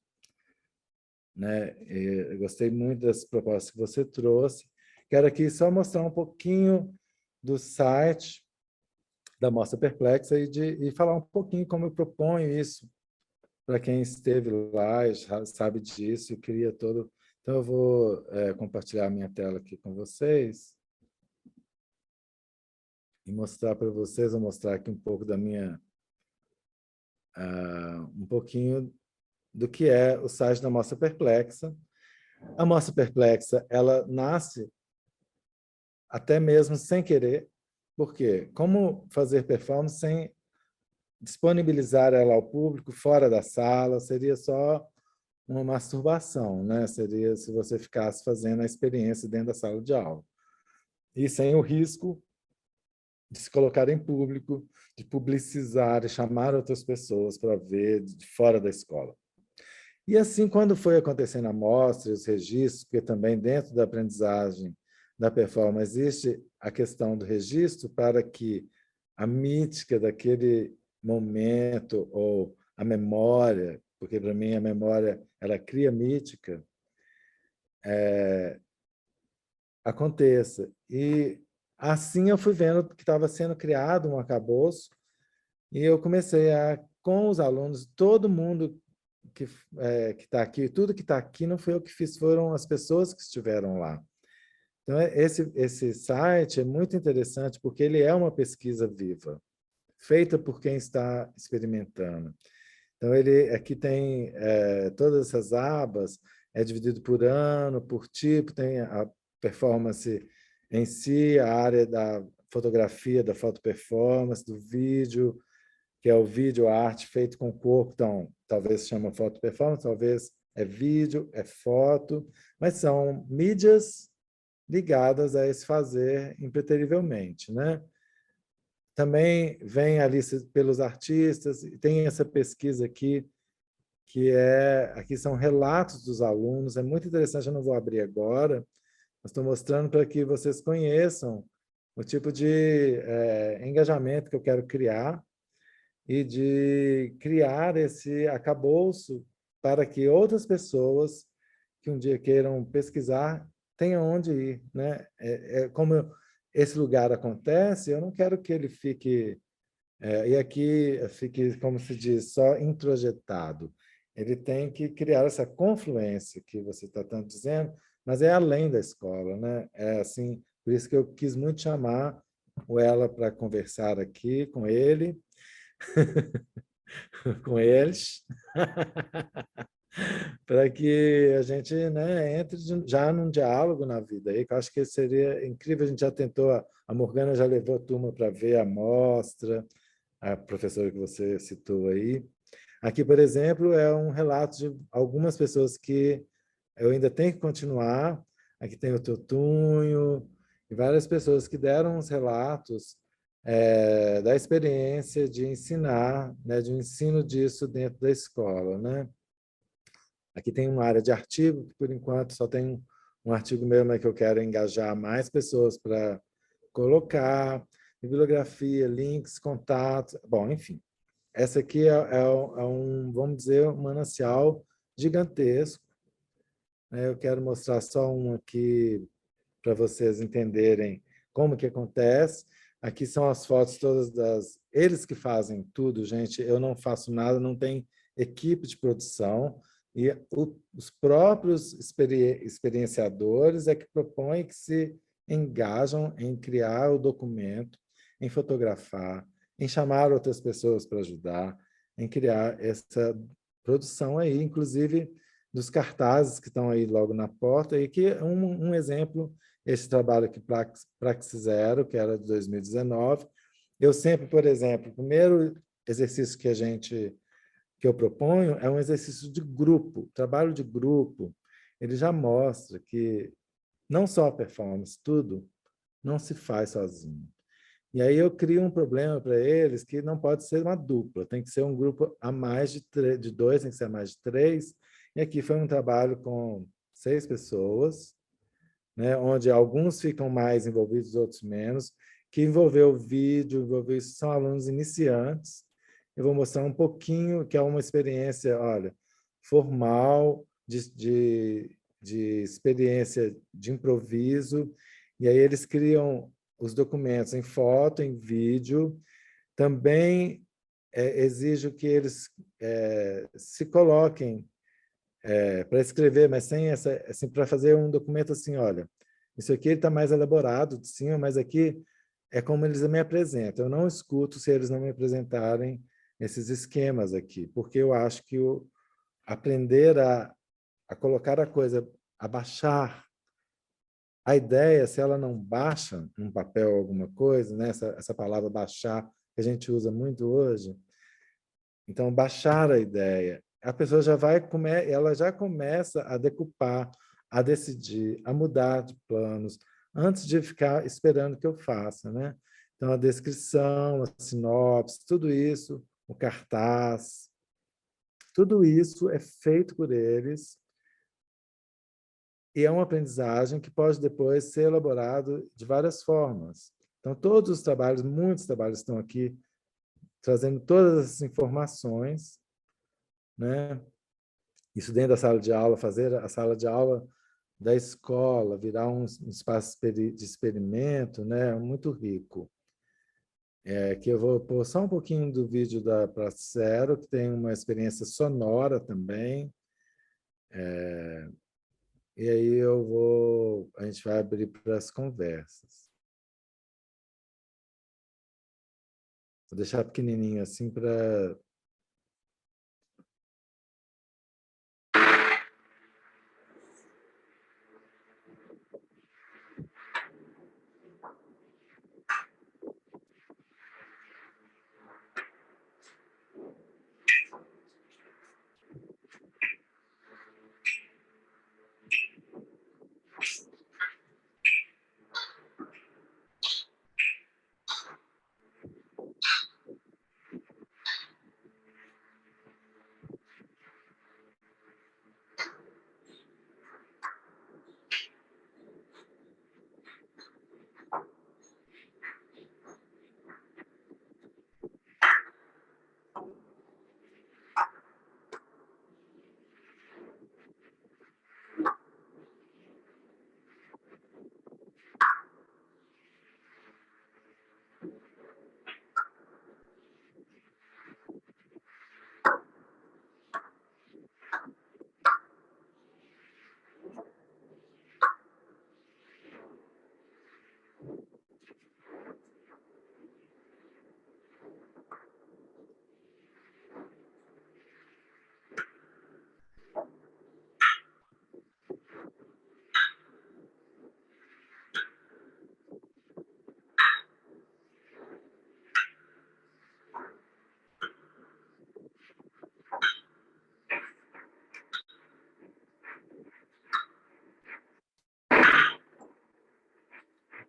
Né? Eu gostei muito das propostas que você trouxe. Quero aqui só mostrar um pouquinho do site da Mostra Perplexa e falar um pouquinho como eu proponho isso para quem esteve lá e já sabe disso e cria todo. Então, eu vou compartilhar a minha tela aqui com vocês e mostrar para vocês, vou mostrar aqui um pouco da minha, um pouquinho do que é o site da Mostra Perplexa. A Mostra Perplexa, ela nasce até mesmo sem querer, porque como fazer performance sem disponibilizar ela ao público fora da sala seria só uma masturbação, né? Seria se você ficasse fazendo a experiência dentro da sala de aula. E sem o risco de se colocar em público, de publicizar e chamar outras pessoas para ver de fora da escola. E assim, quando foi acontecendo a mostra, os registros, porque também dentro da aprendizagem da performance existe a questão do registro para que a mítica daquele momento ou a memória, porque para mim a memória ela cria mítica, aconteça. E assim eu fui vendo que estava sendo criado um arcabouço e eu comecei com os alunos, todo mundo que está aqui, tudo que está aqui não foi eu que fiz, foram as pessoas que estiveram lá. Então, esse site é muito interessante porque ele é uma pesquisa viva, feita por quem está experimentando. Então, ele aqui tem todas essas abas, é dividido por ano, por tipo, tem a performance em si, a área da fotografia, da foto performance, do vídeo, que é o vídeo, a arte feito com o corpo, então, talvez se chama foto performance, talvez é vídeo, é foto, mas são mídias ligadas a esse fazer impreterivelmente, né? Também vem ali pelos artistas, e tem essa pesquisa aqui, aqui são relatos dos alunos, é muito interessante, eu não vou abrir agora, mas estou mostrando para que vocês conheçam o tipo de engajamento que eu quero criar e de criar esse arcabouço para que outras pessoas que um dia queiram pesquisar tenham onde ir, né? Como esse lugar acontece, eu não quero que ele fique e aqui fique, como se diz, só introjetado. Ele tem que criar essa confluência que você está tanto dizendo, mas é além da escola, né? É assim, por isso que eu quis muito chamar o Ela para conversar aqui com ele, com eles, para que a gente, né, entre já num diálogo na vida. Aí, que eu acho que seria incrível. A gente já tentou, a Morgana já levou a turma para ver a mostra, a professora que você citou aí. Aqui, por exemplo, é um relato de algumas pessoas que eu ainda tenho que continuar. Aqui tem o Totunho e várias pessoas que deram os relatos da experiência de ensinar, né, de um ensino disso dentro da escola, né? Aqui tem uma área de artigo, que por enquanto só tem um artigo meu, mas que eu quero engajar mais pessoas para colocar, bibliografia, links, contatos, bom, enfim. Essa aqui vamos dizer, um manancial gigantesco, né? Eu quero mostrar só um aqui para vocês entenderem como que acontece. Aqui são as fotos todas das... Eles que fazem tudo, gente. Eu não faço nada, não tem equipe de produção. E os próprios experienciadores é que propõem, que se engajam em criar o documento, em fotografar, em chamar outras pessoas para ajudar, em criar essa produção aí, inclusive dos cartazes que estão aí logo na porta, e que é um exemplo, esse trabalho aqui, Praxis Zero, que era de 2019. Eu sempre, por exemplo, o primeiro exercício que eu proponho é um exercício de grupo, trabalho de grupo. Ele já mostra que não só a performance, tudo não se faz sozinho. E aí eu crio um problema para eles que não pode ser uma dupla, tem que ser um grupo a mais de dois, tem que ser a mais de três. E aqui foi um trabalho com 6 pessoas, né, onde alguns ficam mais envolvidos, outros menos, que envolveu vídeo, envolveu isso, são alunos iniciantes. Eu vou mostrar um pouquinho, que é uma experiência, olha, formal, de experiência de improviso, e aí eles criam os documentos em foto, em vídeo. Também exijo que eles se coloquem para escrever, mas sem essa, assim, para fazer um documento assim, olha, isso aqui está mais elaborado de cima, mas aqui é como eles me apresentam. Eu não escuto se eles não me apresentarem esses esquemas aqui, porque eu acho que aprender a colocar a coisa, a baixar a ideia, se ela não baixa num papel alguma coisa, né? Essa palavra baixar, que a gente usa muito hoje, então, baixar a ideia. A pessoa ela já começa a decupar, a decidir, a mudar de planos, antes de ficar esperando que eu faça, né? Então, a descrição, a sinopse, tudo isso, o cartaz, tudo isso é feito por eles e é uma aprendizagem que pode depois ser elaborado de várias formas. Então, todos os trabalhos, muitos trabalhos estão aqui trazendo todas essas informações, né? Isso dentro da sala de aula, fazer a sala de aula da escola, virar um espaço de experimento, né? Muito rico. Que eu vou pôr só um pouquinho do vídeo da Placero, que tem uma experiência sonora também. E aí a gente vai abrir para as conversas. Vou deixar pequenininho assim para...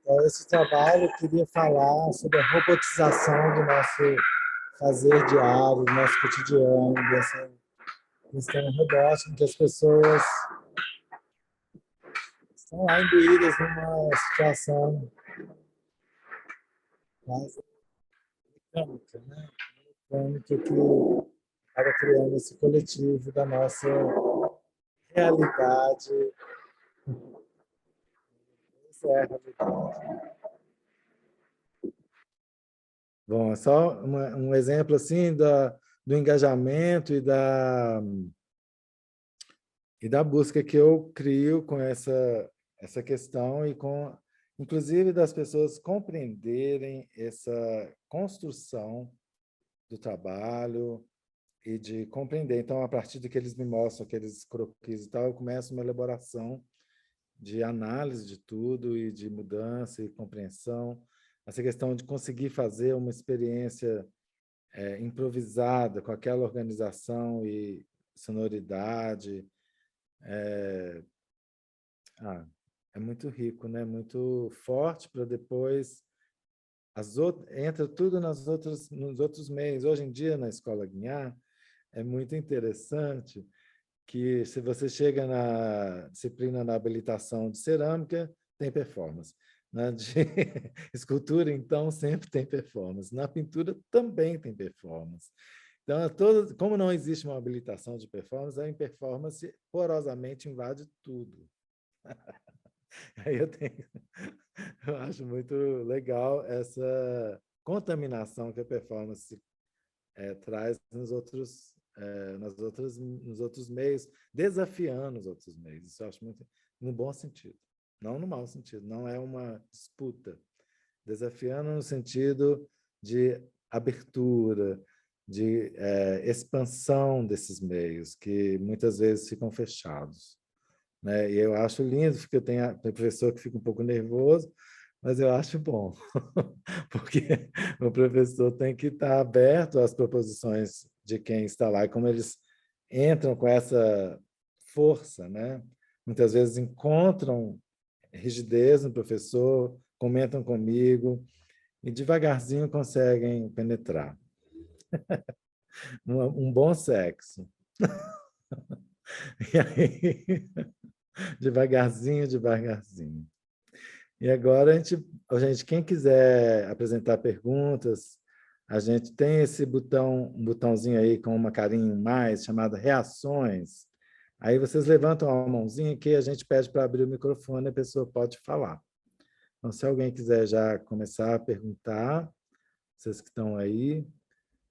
Então, esse trabalho eu queria falar sobre a robotização do nosso fazer diário, do nosso cotidiano, dessa questão robótica, em que as pessoas estão lá imbuídas numa situação quase mecânica, né? Mecânica que acaba criando esse coletivo da nossa realidade. Essa é a realidade. Bom, é só um exemplo assim do engajamento e da busca que eu crio com essa questão e com, inclusive, das pessoas compreenderem essa construção do trabalho e de compreender. Então, a partir do que eles me mostram, aqueles croquis e tal, eu começo uma elaboração de análise de tudo e de mudança e compreensão. Essa questão de conseguir fazer uma experiência improvisada com aquela organização e sonoridade. Ah, é muito rico, né? Muito forte para depois entra tudo nos outros meios. Hoje em dia, na Escola Guiar, é muito interessante que, se você chega na disciplina na habilitação de cerâmica, tem performance. Na de escultura, então, sempre tem performance. Na pintura, também tem performance. Então, como não existe uma habilitação de performance, a performance porosamente invade tudo. Aí eu acho muito legal essa contaminação que a performance traz nos outros meios, desafiando os outros meios. Isso eu acho muito no bom sentido, não no mau sentido. Não é uma disputa, desafiando no sentido de abertura, de expansão desses meios que muitas vezes ficam fechados, né? E eu acho lindo, porque tem professor que fica um pouco nervoso, mas eu acho bom, porque o professor tem que estar aberto às proposições de quem está lá, e como eles entram com essa força, né? Muitas vezes encontram rigidez no professor, comentam comigo, e devagarzinho conseguem penetrar. Um bom sexo. E aí, devagarzinho, devagarzinho. E agora, gente, quem quiser apresentar perguntas, a gente tem esse um botãozinho aí com uma carinha mais, chamado reações. Aí vocês levantam a mãozinha que a gente pede para abrir o microfone e a pessoa pode falar. Então, se alguém quiser já começar a perguntar, vocês que estão aí,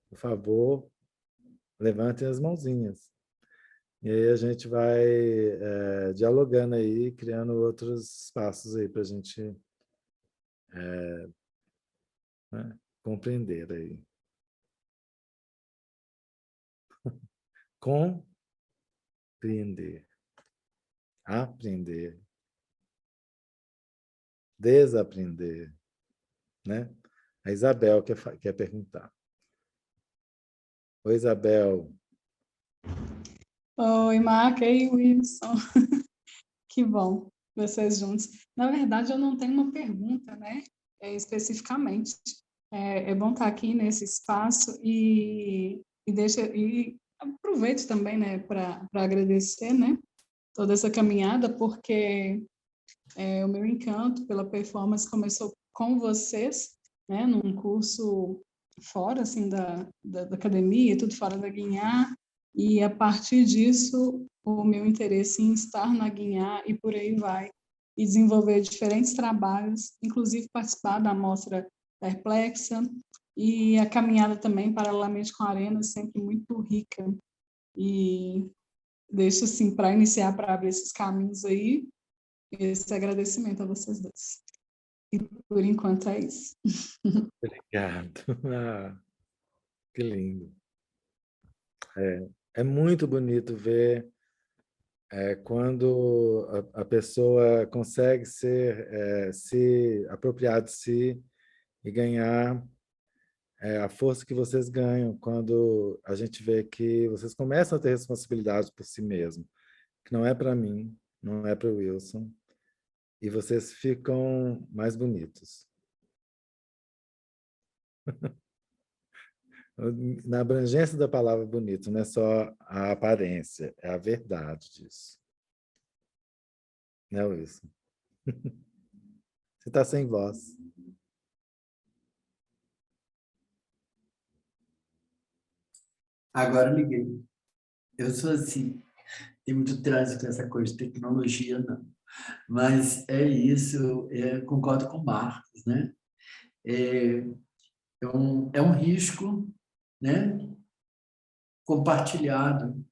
por favor, levantem as mãozinhas. E aí a gente vai dialogando aí, criando outros espaços aí para a gente né, compreender aí. Compreender, aprender, desaprender, né? A Isabel quer perguntar. Oi, Isabel. Oi, Maca e Wilson. Que bom, vocês juntos. Na verdade, eu não tenho uma pergunta, né? Especificamente. É bom estar aqui nesse espaço e aproveito também, né, para agradecer, né, toda essa caminhada, porque o meu encanto pela performance começou com vocês, né, num curso fora, assim, da academia, tudo fora da Guinhar, e a partir disso, o meu interesse em estar na Guinhar e por aí vai, e desenvolver diferentes trabalhos, inclusive participar da mostra Perplexa, e a caminhada também, paralelamente com a Arena, sempre muito rica. E deixo, assim, para iniciar, para abrir esses caminhos aí, esse agradecimento a vocês dois. E por enquanto é isso. Obrigado. Ah, que lindo. É muito bonito ver quando a pessoa consegue se apropriar de si e ganhar a força que vocês ganham quando a gente vê que vocês começam a ter responsabilidade por si mesmo, que não é para mim, não é para o Wilson, e vocês ficam mais bonitos. Na abrangência da palavra bonito, não é só a aparência, é a verdade disso. Não é, Wilson? Você está sem voz. Agora liguei. Eu sou assim. Tem muito trânsito essa coisa de tecnologia, não. Mas é isso, eu concordo com o Marcos, né? É um risco, né? Compartilhado,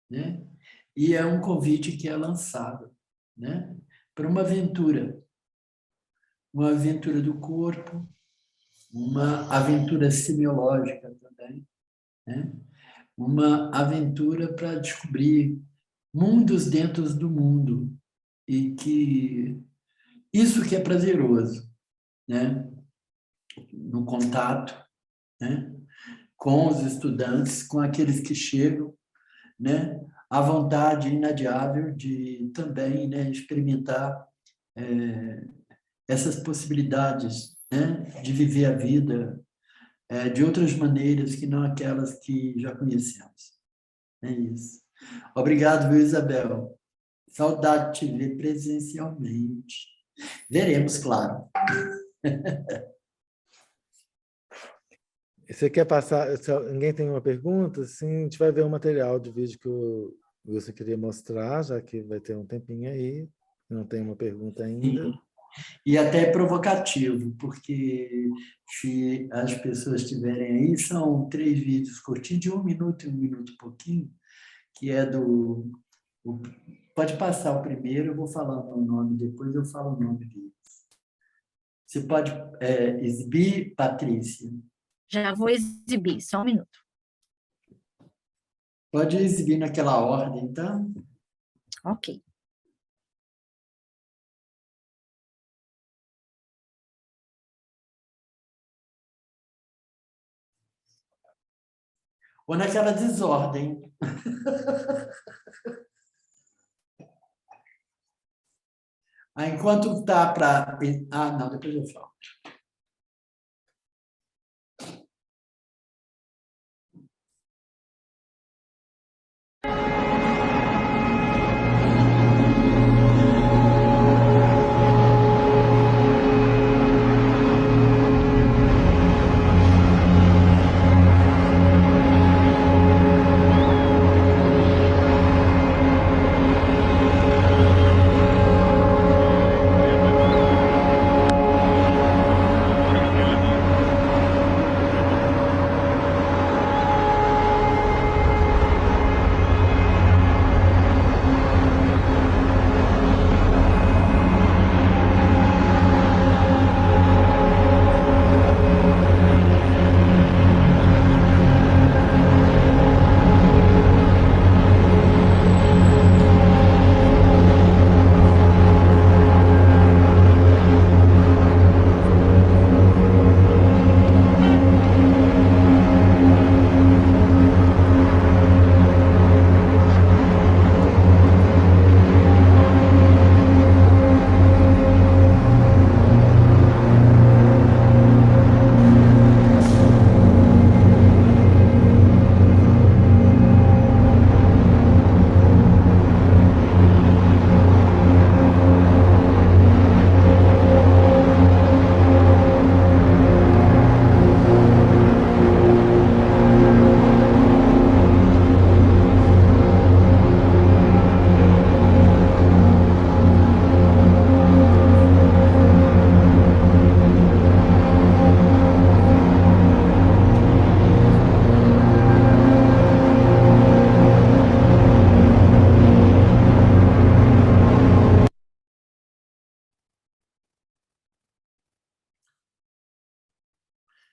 né? E é um convite que é lançado, né? Para uma aventura do corpo, uma aventura semiológica também, né? Uma aventura para descobrir mundos dentro do mundo e que isso que é prazeroso, né? No contato, né? Com os estudantes, com aqueles que chegam, né? A vontade inadiável de também, né, experimentar essas possibilidades, né, de viver a vida de outras maneiras que não aquelas que já conhecemos. É isso. Obrigado, viu, Isabel? Saudade de te ver presencialmente. Veremos, claro. Você quer passar? Ninguém tem uma pergunta? Sim, a gente vai ver o material de vídeo que o Wilson queria mostrar, já que vai ter um tempinho aí. Não tem uma pergunta ainda. E até é provocativo, porque se as pessoas estiverem aí, são 3 vídeos curtinhos, de 1 minuto e 1 minuto e pouquinho, que é do... Pode passar o primeiro, eu vou falando o nome, depois eu falo o nome deles. Você pode exibir, Patrícia? Já vou exibir, só um minuto. Pode exibir naquela ordem, tá? Ok. Ou naquela desordem. Enquanto tá para... não, depois eu falo.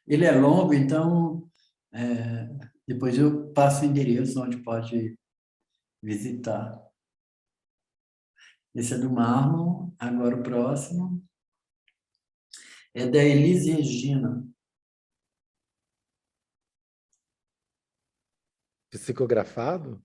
Ele é longo, então depois eu passo o endereço onde pode visitar. Esse é do Marlon. Agora o próximo é da Elise Regina. Psicografado?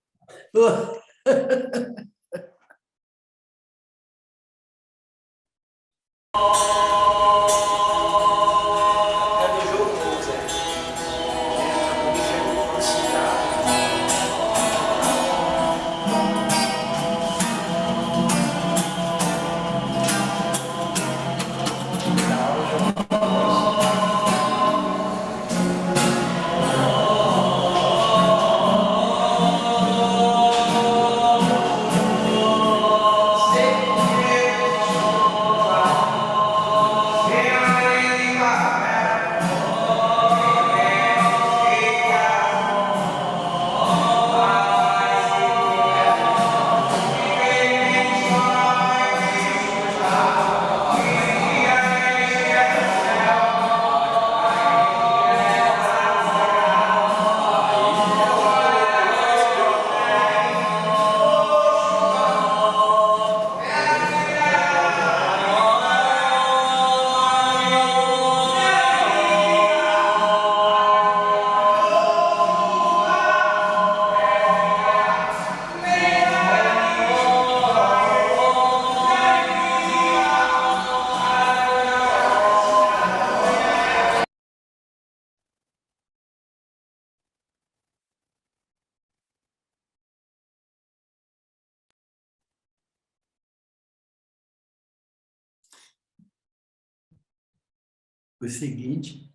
O seguinte,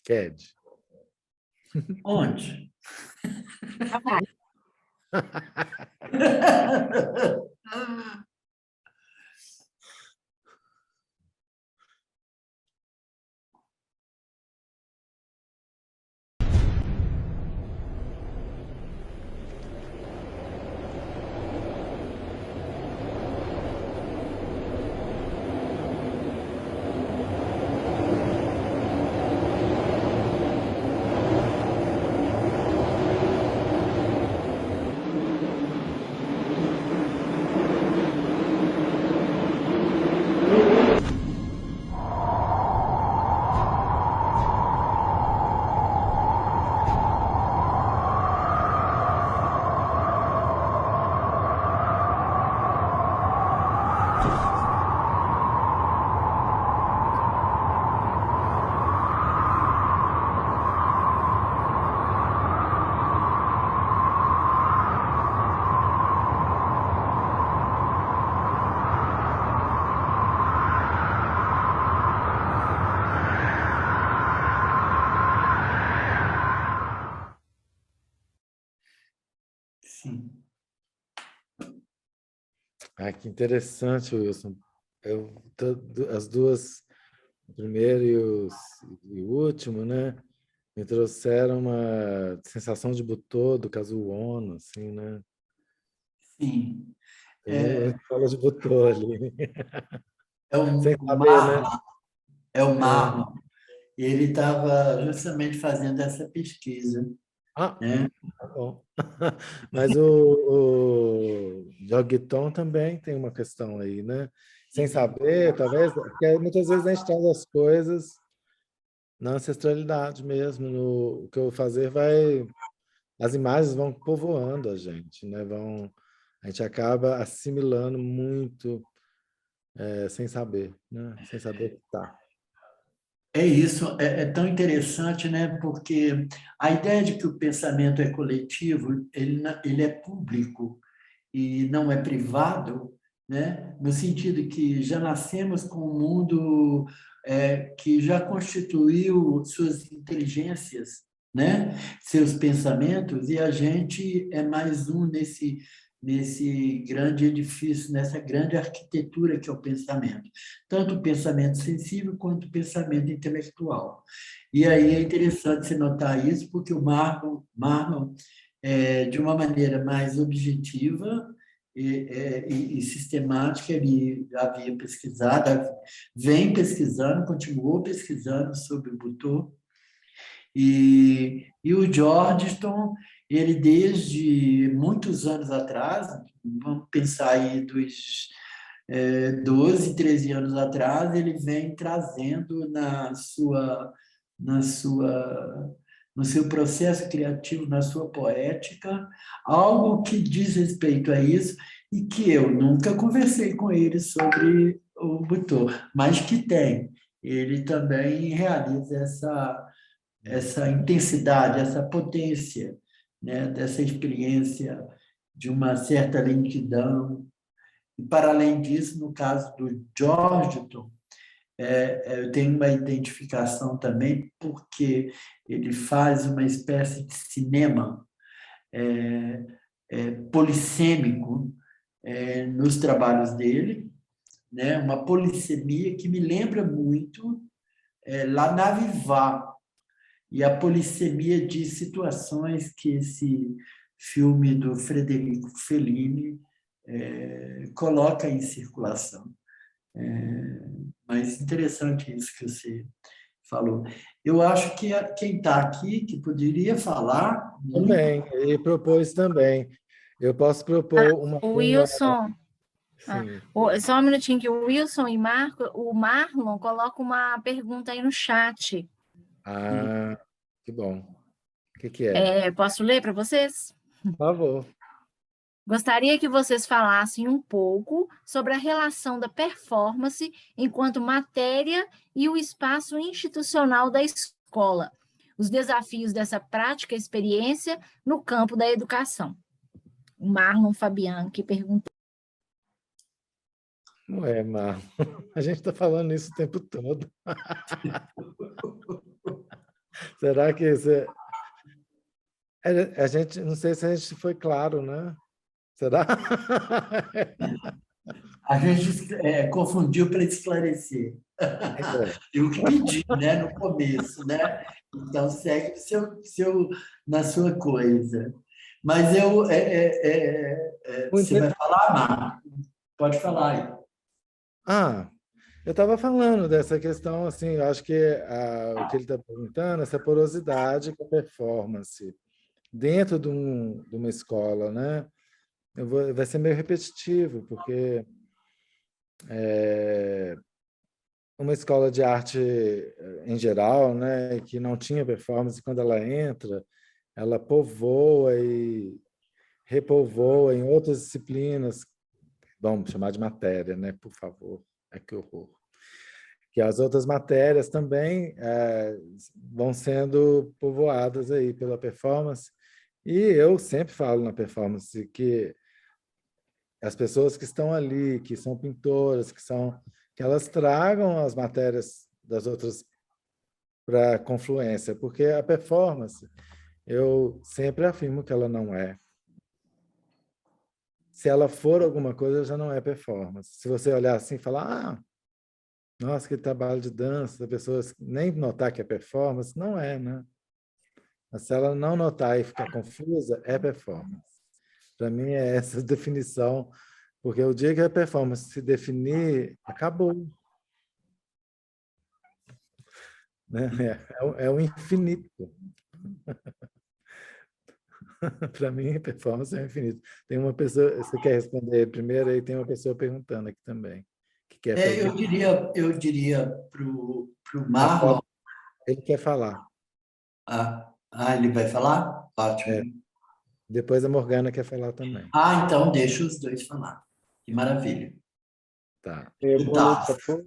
Ked. onde? Sim. Ah, que interessante, Wilson. As duas, o primeiro e o último, né? Me trouxeram uma sensação de Butô, do Kazuo, assim, né? Sim. A gente fala de Butô ali. É Sem o saber, né? Marlon, é o Marlon. Ele estava justamente fazendo essa pesquisa, Ah, né? tá bom. Mas o Jogton também tem uma questão aí, né? Sem saber, talvez, porque muitas vezes a gente traz as coisas na ancestralidade mesmo. O que eu vou fazer vai. As imagens vão povoando a gente, né? A gente acaba assimilando muito sem saber, né? Sem saber o que está. É isso, é tão interessante, né? Porque a ideia de que o pensamento é coletivo, ele é público e não é privado, né? No sentido que já nascemos com um mundo que já constituiu suas inteligências, né? Seus pensamentos, e a gente é mais um nesse grande edifício, nessa grande arquitetura que é o pensamento, tanto o pensamento sensível quanto o pensamento intelectual. E aí é interessante se notar isso, porque o Marlon de uma maneira mais objetiva e sistemática, ele havia pesquisado, vem pesquisando, continuou pesquisando sobre o Butô, e o Georgeton, ele desde muitos anos atrás, vamos pensar aí dos 12, 13 anos atrás, ele vem trazendo na sua, no seu processo criativo, na sua poética, algo que diz respeito a isso e que eu nunca conversei com ele sobre o Butô, mas que tem. Ele também realiza essa intensidade, essa potência, né, dessa experiência de uma certa lentidão. E, para além disso, no caso do Georgeton, eu tenho uma identificação também, porque ele faz uma espécie de cinema polissêmico nos trabalhos dele, né? Uma polissemia que me lembra muito La Navivá, e a polissemia de situações que esse filme do Federico Fellini coloca em circulação. Mas interessante isso que você falou. Eu acho que quem está aqui, que poderia falar... Também, ele propôs também. Eu posso propor uma... O Wilson... Sim. Só um minutinho, que o Wilson e o Marlon colocam uma pergunta aí no chat. Ah, que bom. O que é? Posso ler para vocês? Por favor. Gostaria que vocês falassem um pouco sobre a relação da performance enquanto matéria e o espaço institucional da escola, os desafios dessa prática experiência no campo da educação. O Marlon Fabiano que perguntou. Não é, Marlon. A gente está falando isso o tempo todo. Será que você... A gente, não sei se a gente foi claro, né? Será? A gente confundiu para esclarecer. Eu que pedi, né, no começo, né? Então, segue na sua coisa. Mas você vai falar, Marco? Pode falar aí. Eu estava falando dessa questão, assim, eu acho que o que ele está perguntando, essa porosidade com a performance dentro de uma escola, né? Vai ser meio repetitivo, porque uma escola de arte em geral, né, que não tinha performance, quando ela entra, ela povoa e repovoa em outras disciplinas, vamos chamar de matéria, né, por favor, que horror. Que as outras matérias também vão sendo povoadas aí pela performance. E eu sempre falo na performance que as pessoas que estão ali, que são pintoras, que elas tragam as matérias das outras para a confluência, porque a performance, eu sempre afirmo que ela não é. Se ela for alguma coisa, já não é performance. Se você olhar assim e falar, nossa, que trabalho de dança, da pessoa nem notar que é performance, não é, né? Mas se ela não notar e ficar confusa, é performance. Para mim é essa definição, porque o dia que a performance se definir, acabou. Né? É o infinito. Para mim, performance é o infinito. Tem uma pessoa, você quer responder primeiro, aí tem uma pessoa perguntando aqui também. Que quer eu diria para o Marlon... Ele quer falar. Ele vai falar? Ótimo. Depois a Morgana quer falar também. Então deixa os dois falar. Que maravilha. Tá. Boa noite a todos.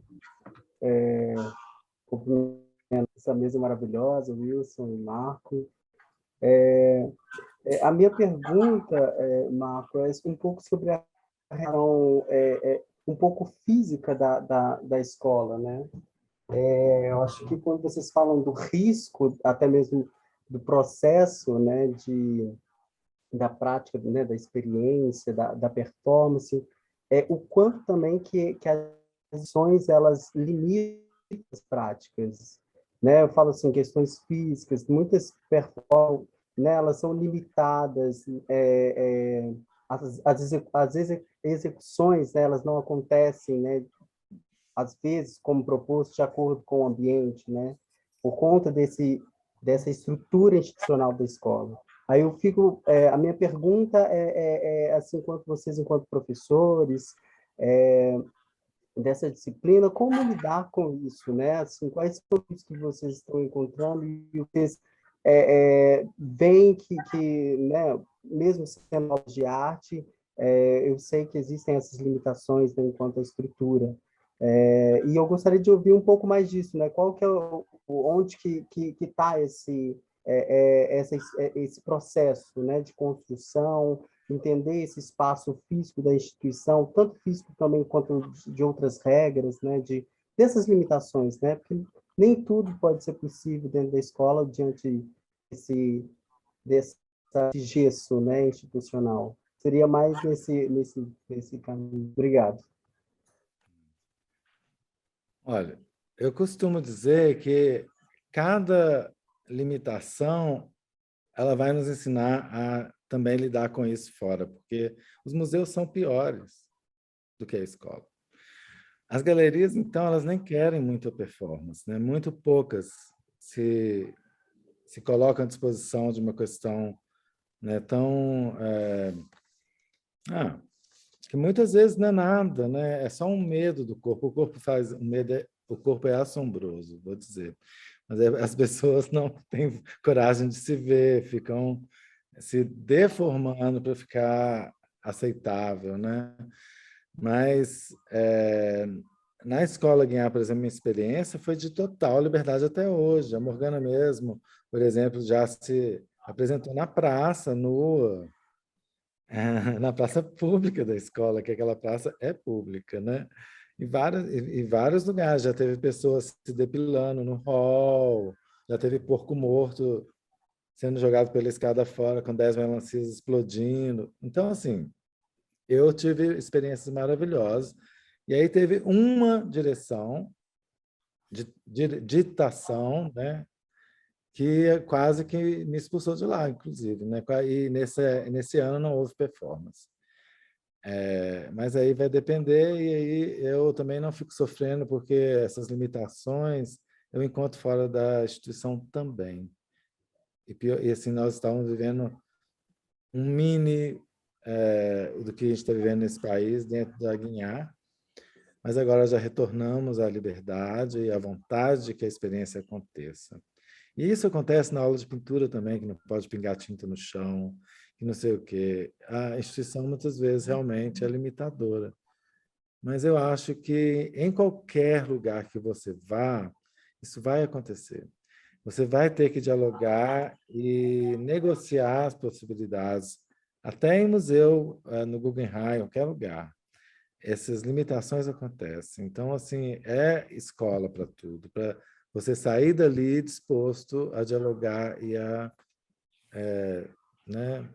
Cumprimento essa mesa maravilhosa, Wilson e Marco. A minha pergunta, Marco, é um pouco sobre a relação um pouco física da escola, né? Eu acho que quando vocês falam do risco, até mesmo do processo, né, da prática, né, da experiência, da performance, o quanto também que as ações, elas limitam as práticas, né? Eu falo assim, questões físicas, muitas performances, né, elas são limitadas, as execuções, né, elas não acontecem, né, às vezes, como proposto, de acordo com o ambiente, né, por conta dessa estrutura institucional da escola. Aí eu fico, a minha pergunta assim, enquanto vocês, enquanto professores, dessa disciplina, como lidar com isso, né? Assim, quais são os que vocês estão encontrando e vocês veem que, né, mesmo sendo aulas de arte, eu sei que existem essas limitações, né, enquanto à estrutura. E eu gostaria de ouvir um pouco mais disso, né? Qual que é onde que está esse processo, né, de construção, entender esse espaço físico da instituição, tanto físico também quanto de outras regras, né, dessas limitações, né? Porque nem tudo pode ser possível dentro da escola diante desse gesso, né, institucional. Seria mais nesse caminho. Obrigado. Olha, eu costumo dizer que cada limitação ela vai nos ensinar a também lidar com isso fora, porque os museus são piores do que a escola. As galerias, então, elas nem querem muita performance, né? Muito poucas se colocam à disposição de uma questão, né, tão... que muitas vezes não é nada, né? É só um medo do corpo. O corpo faz... O corpo é assombroso, vou dizer. Mas as pessoas não têm coragem de se ver, ficam se deformando para ficar aceitável, né? Mas na escola Guiar, por exemplo, minha experiência foi de total liberdade até hoje. A Morgana mesmo, por exemplo, já se apresentou na praça, nua, na praça pública da escola, que aquela praça é pública, né? Em vários lugares, já teve pessoas se depilando no hall, já teve porco morto sendo jogado pela escada fora com 10 melancias explodindo. Então, assim, eu tive experiências maravilhosas. E aí teve uma direção, de ditação, né, que quase que me expulsou de lá, inclusive. Né? E nesse ano não houve performance. Mas aí vai depender, e aí eu também não fico sofrendo, porque essas limitações eu encontro fora da instituição também. E assim, nós estamos vivendo um mini do que a gente está vivendo nesse país, dentro da Guinhar, mas agora já retornamos à liberdade e à vontade de que a experiência aconteça. E isso acontece na aula de pintura também, que não pode pingar tinta no chão, que não sei o quê. A instituição, muitas vezes, realmente é limitadora. Mas eu acho que em qualquer lugar que você vá, isso vai acontecer. Você vai ter que dialogar e negociar as possibilidades, até em museu, no Guggenheim, qualquer lugar. Essas limitações acontecem. Então, assim, é escola para tudo, para você sair dali disposto a dialogar e a né,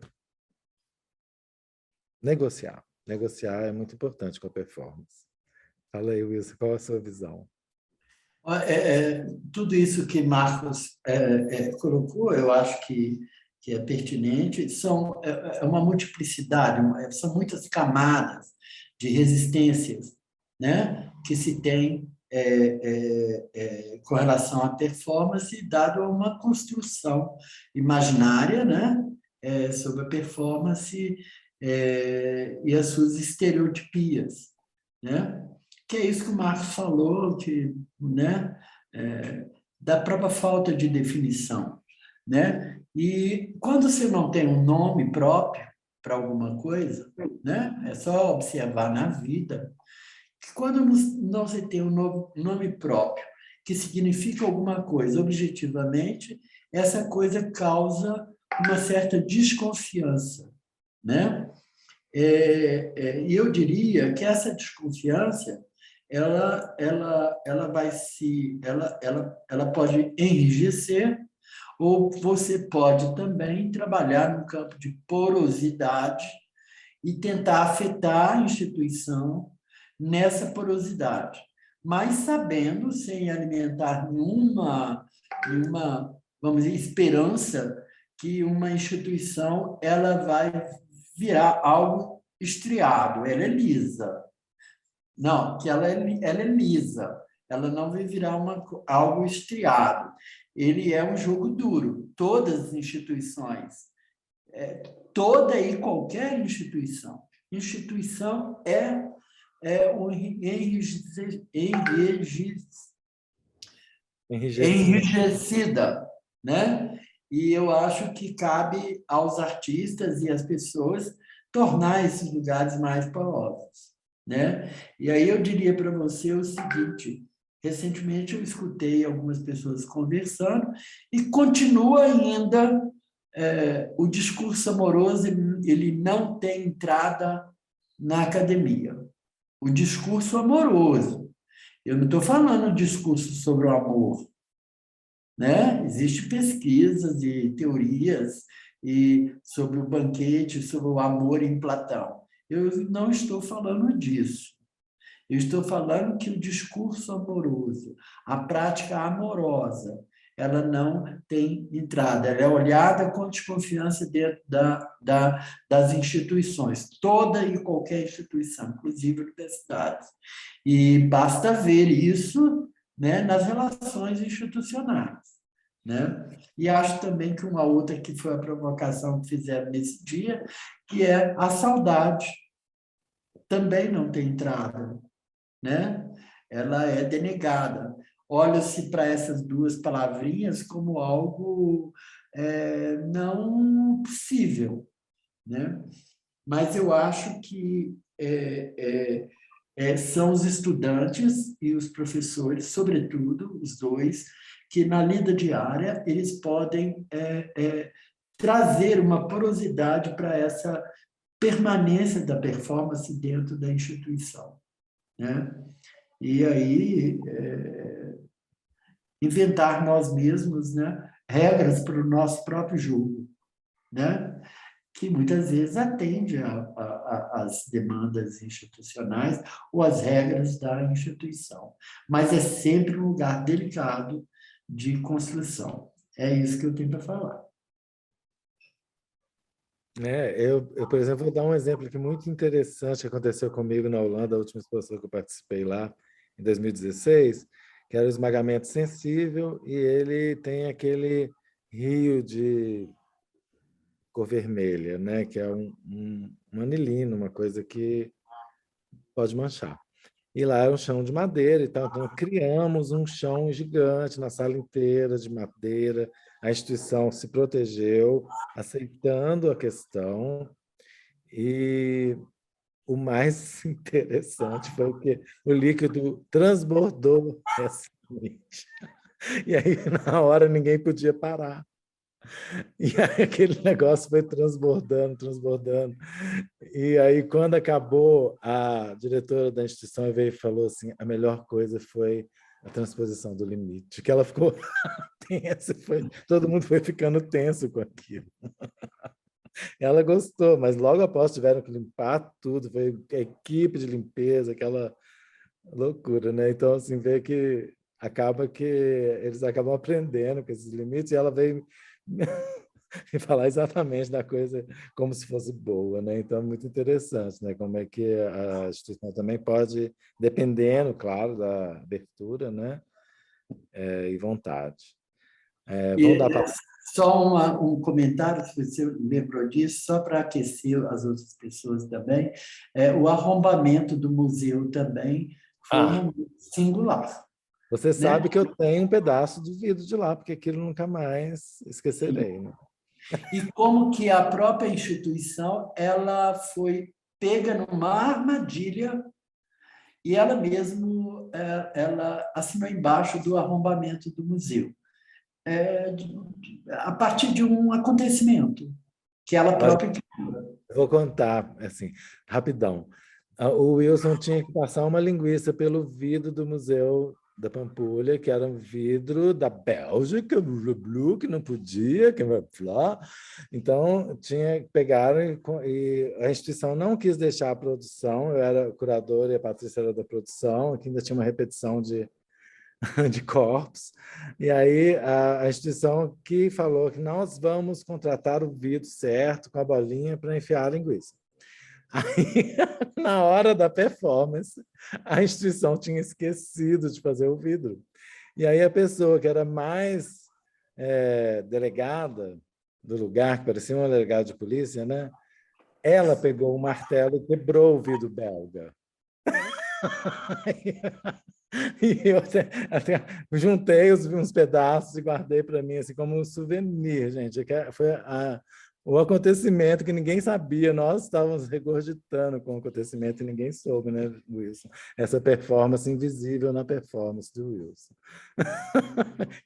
negociar. Negociar é muito importante com a performance. Fala aí, Wilson, qual a sua visão? Tudo isso que Marcos colocou, eu acho que é pertinente, é uma multiplicidade, são muitas camadas de resistências, né, que se tem com relação à performance, dado a uma construção imaginária, né, sobre a performance e as suas estereotipias, né? Que é isso que o Marcos falou, que, né, da própria falta de definição, né? E quando você não tem um nome próprio para alguma coisa, né? É só observar na vida que quando não se tem um nome próprio que significa alguma coisa objetivamente, essa coisa causa uma certa desconfiança, né? E eu diria que essa desconfiança ela pode enrijecer ou você pode também trabalhar no campo de porosidade e tentar afetar a instituição nessa porosidade, mas sabendo, sem alimentar nenhuma, vamos dizer, esperança que uma instituição ela vai virar algo estriado, ela é lisa. Não, que ela é lisa, ela não vai virar algo estriado. Ele é um jogo duro. Todas as instituições, toda e qualquer instituição. Instituição é enrijecida, né? E eu acho que cabe aos artistas e às pessoas tornar esses lugares mais porosos, né? E aí eu diria para você o seguinte: recentemente eu escutei algumas pessoas conversando e continua ainda o discurso amoroso, ele não tem entrada na academia. O discurso amoroso. Eu não estou falando discurso sobre o amor, né? Existem pesquisas e teorias sobre o banquete, sobre o amor em Platão. Eu não estou falando disso. Eu estou falando que o discurso amoroso, a prática amorosa, ela não tem entrada, ela é olhada com desconfiança dentro das instituições, toda e qualquer instituição, inclusive universidades. E basta ver isso, né, nas relações institucionais, né? E acho também que uma outra que foi a provocação que fizeram nesse dia, que é a saudade, também não tem entrada, né? Ela é denegada. Olha-se para essas duas palavrinhas como algo não possível, né? Mas eu acho que são os estudantes e os professores, sobretudo os dois, que na lida diária eles podem trazer uma porosidade para essa permanência da performance dentro da instituição, né? E aí inventar nós mesmos, né, regras para o nosso próprio jogo, né, que muitas vezes atende às demandas institucionais ou às regras da instituição. Mas é sempre um lugar delicado de construção. É isso que eu tenho para falar. Eu, por exemplo, vou dar um exemplo aqui muito interessante que aconteceu comigo na Holanda, a última exposição que eu participei lá, em 2016, que era o esmagamento sensível, e ele tem aquele rio de cor vermelha, né? Que é um anilino, uma coisa que pode manchar. E lá é um chão de madeira, então criamos um chão gigante na sala inteira de madeira. A instituição se protegeu, aceitando a questão. E o mais interessante foi que o líquido transbordou essa noite. E aí, na hora, ninguém podia parar. E aí, aquele negócio foi transbordando, transbordando. E aí, quando acabou, a diretora da instituição veio e falou assim, a melhor coisa foi a transposição do limite, que ela ficou tensa, todo mundo foi ficando tenso com aquilo. Ela gostou, mas logo após tiveram que limpar tudo, foi a equipe de limpeza, aquela loucura, né? Então, assim, vê que eles acabam aprendendo com esses limites, e ela veio e falar exatamente da coisa como se fosse boa, né? Então, é muito interessante, né? Como é que a instituição também pode, dependendo, claro, da abertura, né? E vontade. Vamos dar só um comentário, se você lembrou disso, só para aquecer as outras pessoas também, o arrombamento do museu também foi singular. Você sabe que eu tenho um pedaço de vidro de lá, porque aquilo nunca mais esquecerei, né? E como que a própria instituição ela foi pega numa armadilha e ela mesmo ela assinou embaixo do arrombamento do museu. A partir de um acontecimento que ela própria criou. Vou contar, assim, rapidão. O Wilson tinha que passar uma linguiça pelo vidro do museu da Pampulha, que era um vidro da Bélgica, blue, que não podia, que blá. Então, pegaram e a instituição não quis deixar a produção, eu era curadora e a Patrícia era da produção, aqui ainda tinha uma repetição de corpos, e aí a instituição que falou que nós vamos contratar o vidro certo, com a bolinha, para enfiar a linguiça. Aí, na hora da performance, a instituição tinha esquecido de fazer o vidro. E aí a pessoa que era mais delegada do lugar, que parecia uma delegada de polícia, né? Ela pegou o martelo e quebrou o vidro belga. E eu até juntei uns pedaços e guardei para mim assim como um souvenir, gente. Foi o acontecimento que ninguém sabia, nós estávamos regurgitando com o acontecimento e ninguém soube, né, Wilson? Essa performance invisível na performance do Wilson.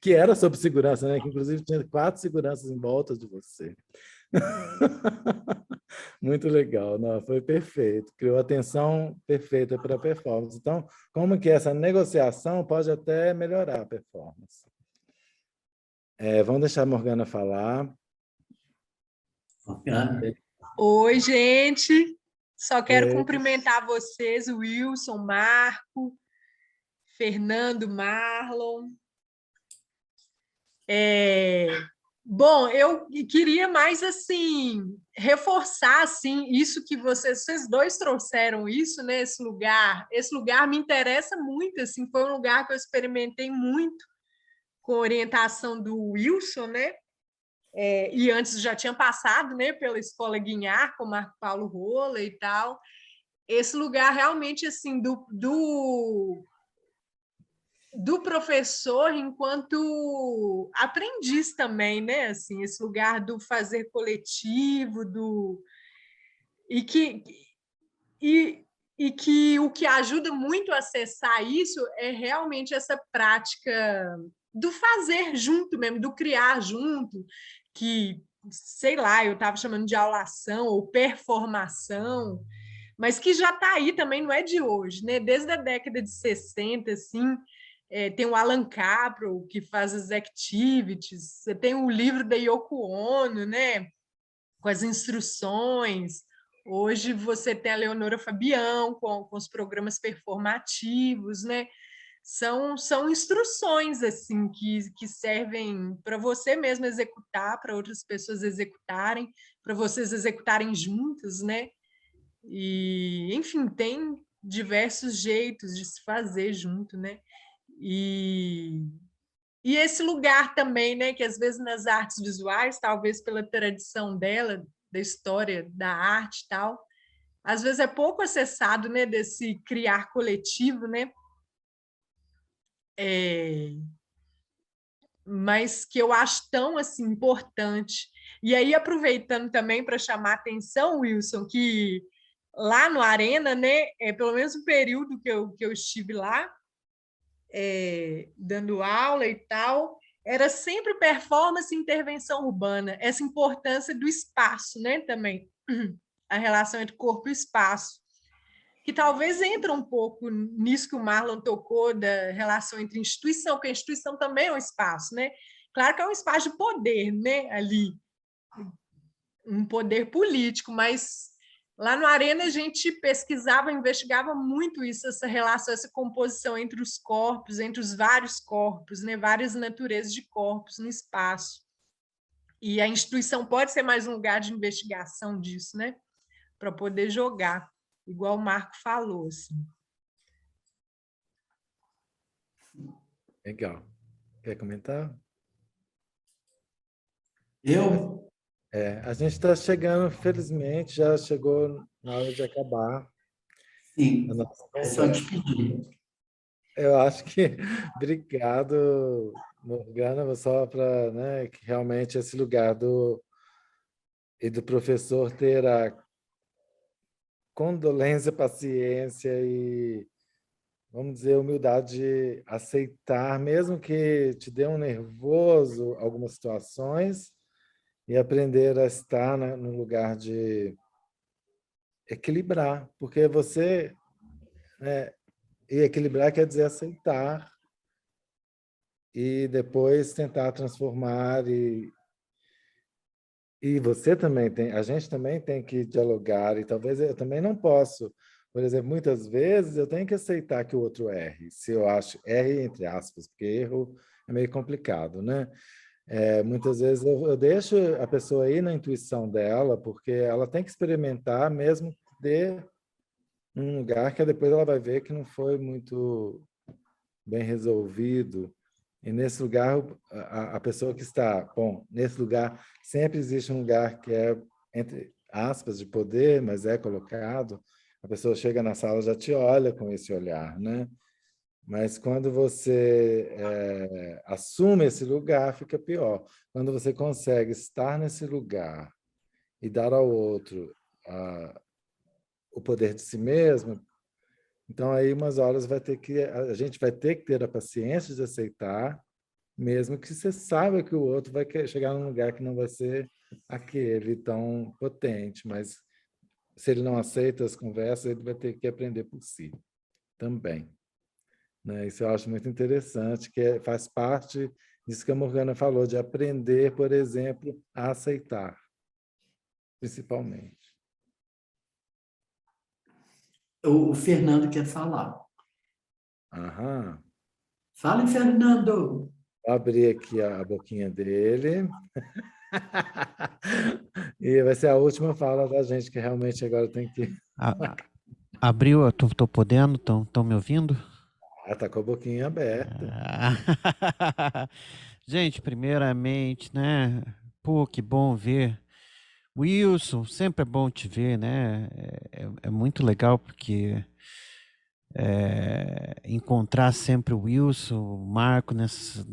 Que era sobre segurança, né? Que inclusive tinha 4 seguranças em volta de você. Muito legal, não, foi perfeito, criou a tensão perfeita para a performance. Então, como que essa negociação pode até melhorar a performance? Vamos deixar a Morgana falar. Morgana. Oi, gente. Só quero cumprimentar vocês, Wilson, Marco, Fernando, Marlon. Bom, eu queria mais assim reforçar assim isso que vocês dois trouxeram isso, né? Esse lugar me interessa muito, assim, foi um lugar que eu experimentei muito com orientação do Wilson, né? E antes já tinha passado, né, pela Escola Guinhar com Marco Paulo Rola e tal. Esse lugar realmente assim do professor enquanto aprendiz também, né? Assim, esse lugar do fazer coletivo, e que o que ajuda muito a acessar isso é realmente essa prática do fazer junto mesmo, do criar junto, que, sei lá, eu estava chamando de aulação ou performação, mas que já está aí também, não é de hoje, né? Desde a década de 60, assim, tem o Alan Capro, que faz as activities, você tem o livro da Yoko Ono, né? Com as instruções. Hoje você tem a Leonora Fabião com os programas performativos, né? São instruções assim que servem para você mesmo executar, para outras pessoas executarem, para vocês executarem juntos, né? E, enfim, tem diversos jeitos de se fazer junto, né? E esse lugar também, né, que às vezes nas artes visuais, talvez pela tradição dela, da história da arte e tal, às vezes é pouco acessado, né, desse criar coletivo, né? Mas que eu acho tão assim importante. E aí, aproveitando também para chamar a atenção, Wilson, que lá no Arena, né, pelo menos o período que eu estive lá, dando aula e tal, era sempre performance e intervenção urbana, essa importância do espaço, né, também, a relação entre corpo e espaço, que talvez entra um pouco nisso que o Marlon tocou, da relação entre instituição, porque a instituição também é um espaço, né? Claro que é um espaço de poder, né, ali, um poder político, mas lá no Arena a gente pesquisava, investigava muito isso, essa relação, essa composição entre os corpos, entre os vários corpos, né? Várias naturezas de corpos no espaço. E a instituição pode ser mais um lugar de investigação disso, né? Para poder jogar, igual o Marco falou. Assim. Legal. Quer comentar? Eu? A gente está chegando, felizmente, já chegou na hora de acabar. Sim, é só despedir. Eu acho que, obrigado, Morgana, só para, né, que realmente esse lugar do professor ter a condolência, paciência e, vamos dizer, humildade de aceitar, mesmo que te dê um nervoso algumas situações, e aprender a estar no lugar de equilibrar, porque você... e equilibrar quer dizer aceitar e depois tentar transformar e você também tem, a gente também tem que dialogar, e talvez eu também não posso. Por exemplo, muitas vezes eu tenho que aceitar que o outro erre, se eu acho, erre entre aspas, porque erro é meio complicado, né? Muitas vezes eu deixo a pessoa ir na intuição dela, porque ela tem que experimentar, mesmo que dê um lugar que depois ela vai ver que não foi muito bem resolvido. E nesse lugar, a pessoa que está, bom, nesse lugar sempre existe um lugar que é, entre aspas, de poder, mas é colocado. A pessoa chega na sala, já te olha com esse olhar, né? Mas quando você assume esse lugar, fica pior. Quando você consegue estar nesse lugar e dar ao outro o poder de si mesmo, então aí umas horas a gente vai ter que ter a paciência de aceitar, mesmo que você saiba que o outro vai chegar num lugar que não vai ser aquele tão potente, mas se ele não aceita as conversas, ele vai ter que aprender por si também. Né? Isso eu acho muito interessante, que faz parte disso que a Morgana falou, de aprender, por exemplo, a aceitar, principalmente. O Fernando quer falar. Aham. Fala, Fernando. Vou abrir aqui a boquinha dele. E vai ser a última fala da gente, que realmente agora tem que... Abriu, eu tô podendo? Estão me ouvindo? Tá com a boquinha aberta. Gente, primeiramente, né? Pô, que bom ver. Wilson, sempre é bom te ver, né? É muito legal porque encontrar sempre o Wilson, o Marco nessas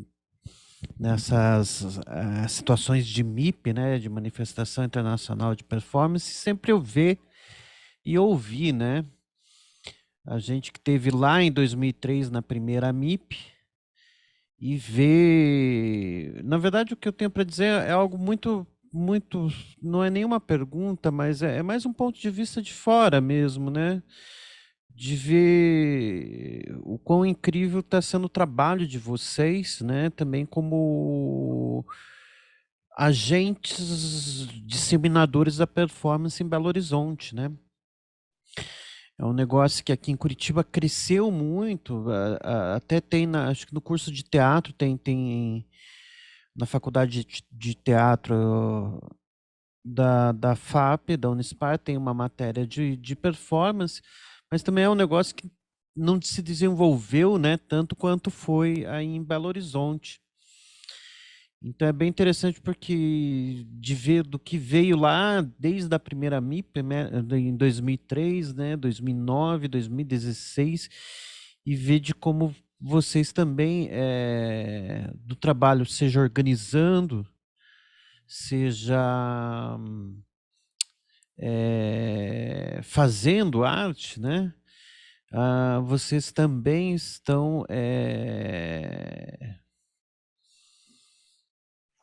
situações de MIP, né? De Manifestação Internacional de Performance, sempre eu ver e ouvir, né? A gente que teve lá em 2003 na primeira MIP e ver... Na verdade, o que eu tenho para dizer é algo muito, não é nenhuma pergunta, mas é mais um ponto de vista de fora mesmo, né? De ver o quão incrível está sendo o trabalho de vocês, né? Também como agentes disseminadores da performance em Belo Horizonte, né? É um negócio que aqui em Curitiba cresceu muito, até tem, acho que no curso de teatro, tem na faculdade de teatro da FAP, da Unispar, tem uma matéria de performance, mas também é um negócio que não se desenvolveu, né, tanto quanto foi aí em Belo Horizonte. Então é bem interessante porque de ver do que veio lá desde a primeira MIP, né, em 2003, né, 2009, 2016, e ver de como vocês também, do trabalho, seja organizando, seja fazendo arte, né? Vocês também estão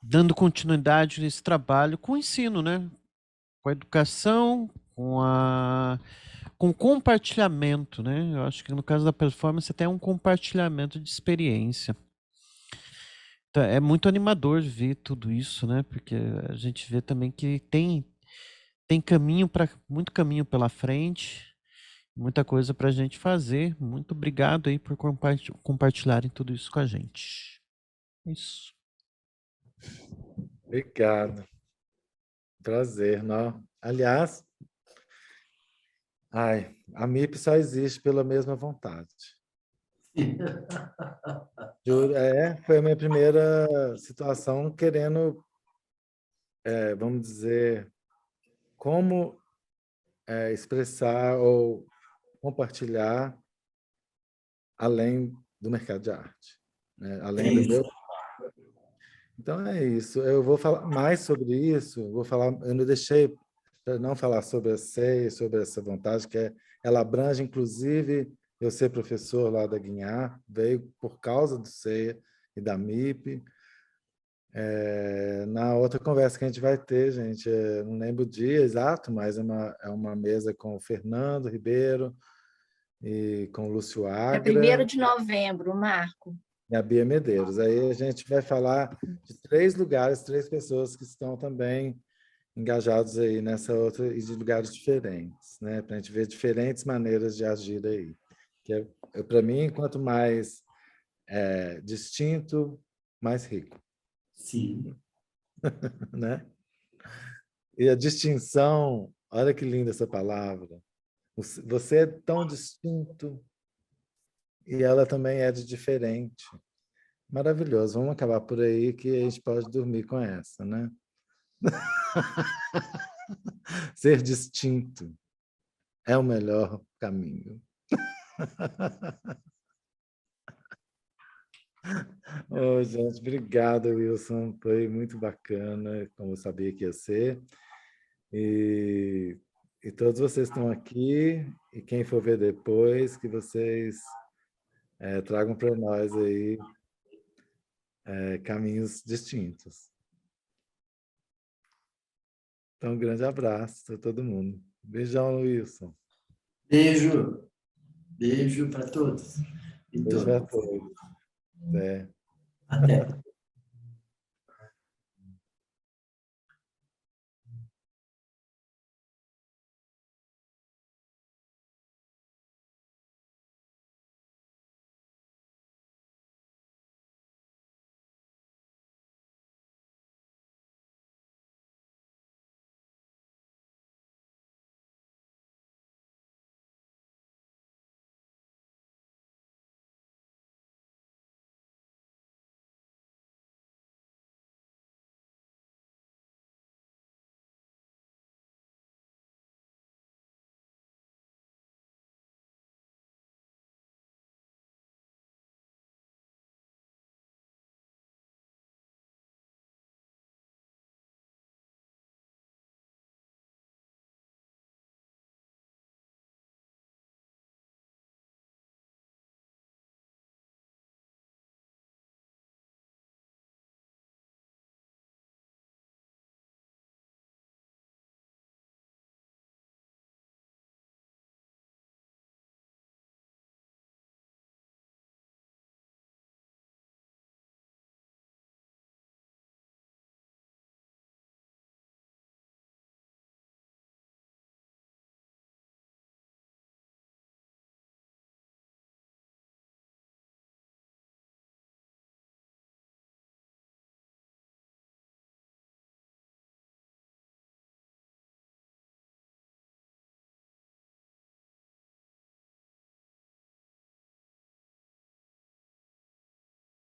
dando continuidade nesse trabalho com o ensino, né? Com a educação, com compartilhamento, né? Eu acho que no caso da performance até é um compartilhamento de experiência. Então, é muito animador ver tudo isso, né? Porque a gente vê também que tem muito caminho pela frente, muita coisa para a gente fazer. Muito obrigado aí por compartilharem tudo isso com a gente. Isso. Obrigado. Prazer, não? Aliás, a MIP só existe pela mesma vontade. Juro, foi a minha primeira situação querendo, vamos dizer, como expressar ou compartilhar além do mercado de arte, né? Além do meu. Então é isso. Eu vou falar mais sobre isso. Eu não deixei para não falar sobre a CEI, sobre essa vontade ela abrange, inclusive, eu ser professor lá da Guinhar, veio por causa do CEIA e da MIP. Na outra conversa que a gente vai ter, gente, não lembro o dia exato, mas é uma mesa com o Fernando Ribeiro e com o Lúcio É Agra. 1º de novembro, Marco. E a Bia Medeiros. Aí a gente vai falar de 3 lugares, 3 pessoas que estão também engajados aí nessa outra e de lugares diferentes, né? Para a gente ver diferentes maneiras de agir aí. Que para mim, quanto mais distinto, mais rico, Sim. né? E a distinção, olha que linda essa palavra. Você é tão distinto e ela também é de diferente. Maravilhoso. Vamos acabar por aí que a gente pode dormir com essa, né? Ser distinto é o melhor caminho. Oh, gente, obrigado, Wilson. Foi muito bacana, como eu sabia que ia ser. E todos vocês estão aqui, e quem for ver depois, que vocês tragam para nós aí caminhos distintos. Então, um grande abraço a todo mundo. Beijão, Wilson. Beijo. Beijo para todos. E Beijo para todas. todos. Até. Até.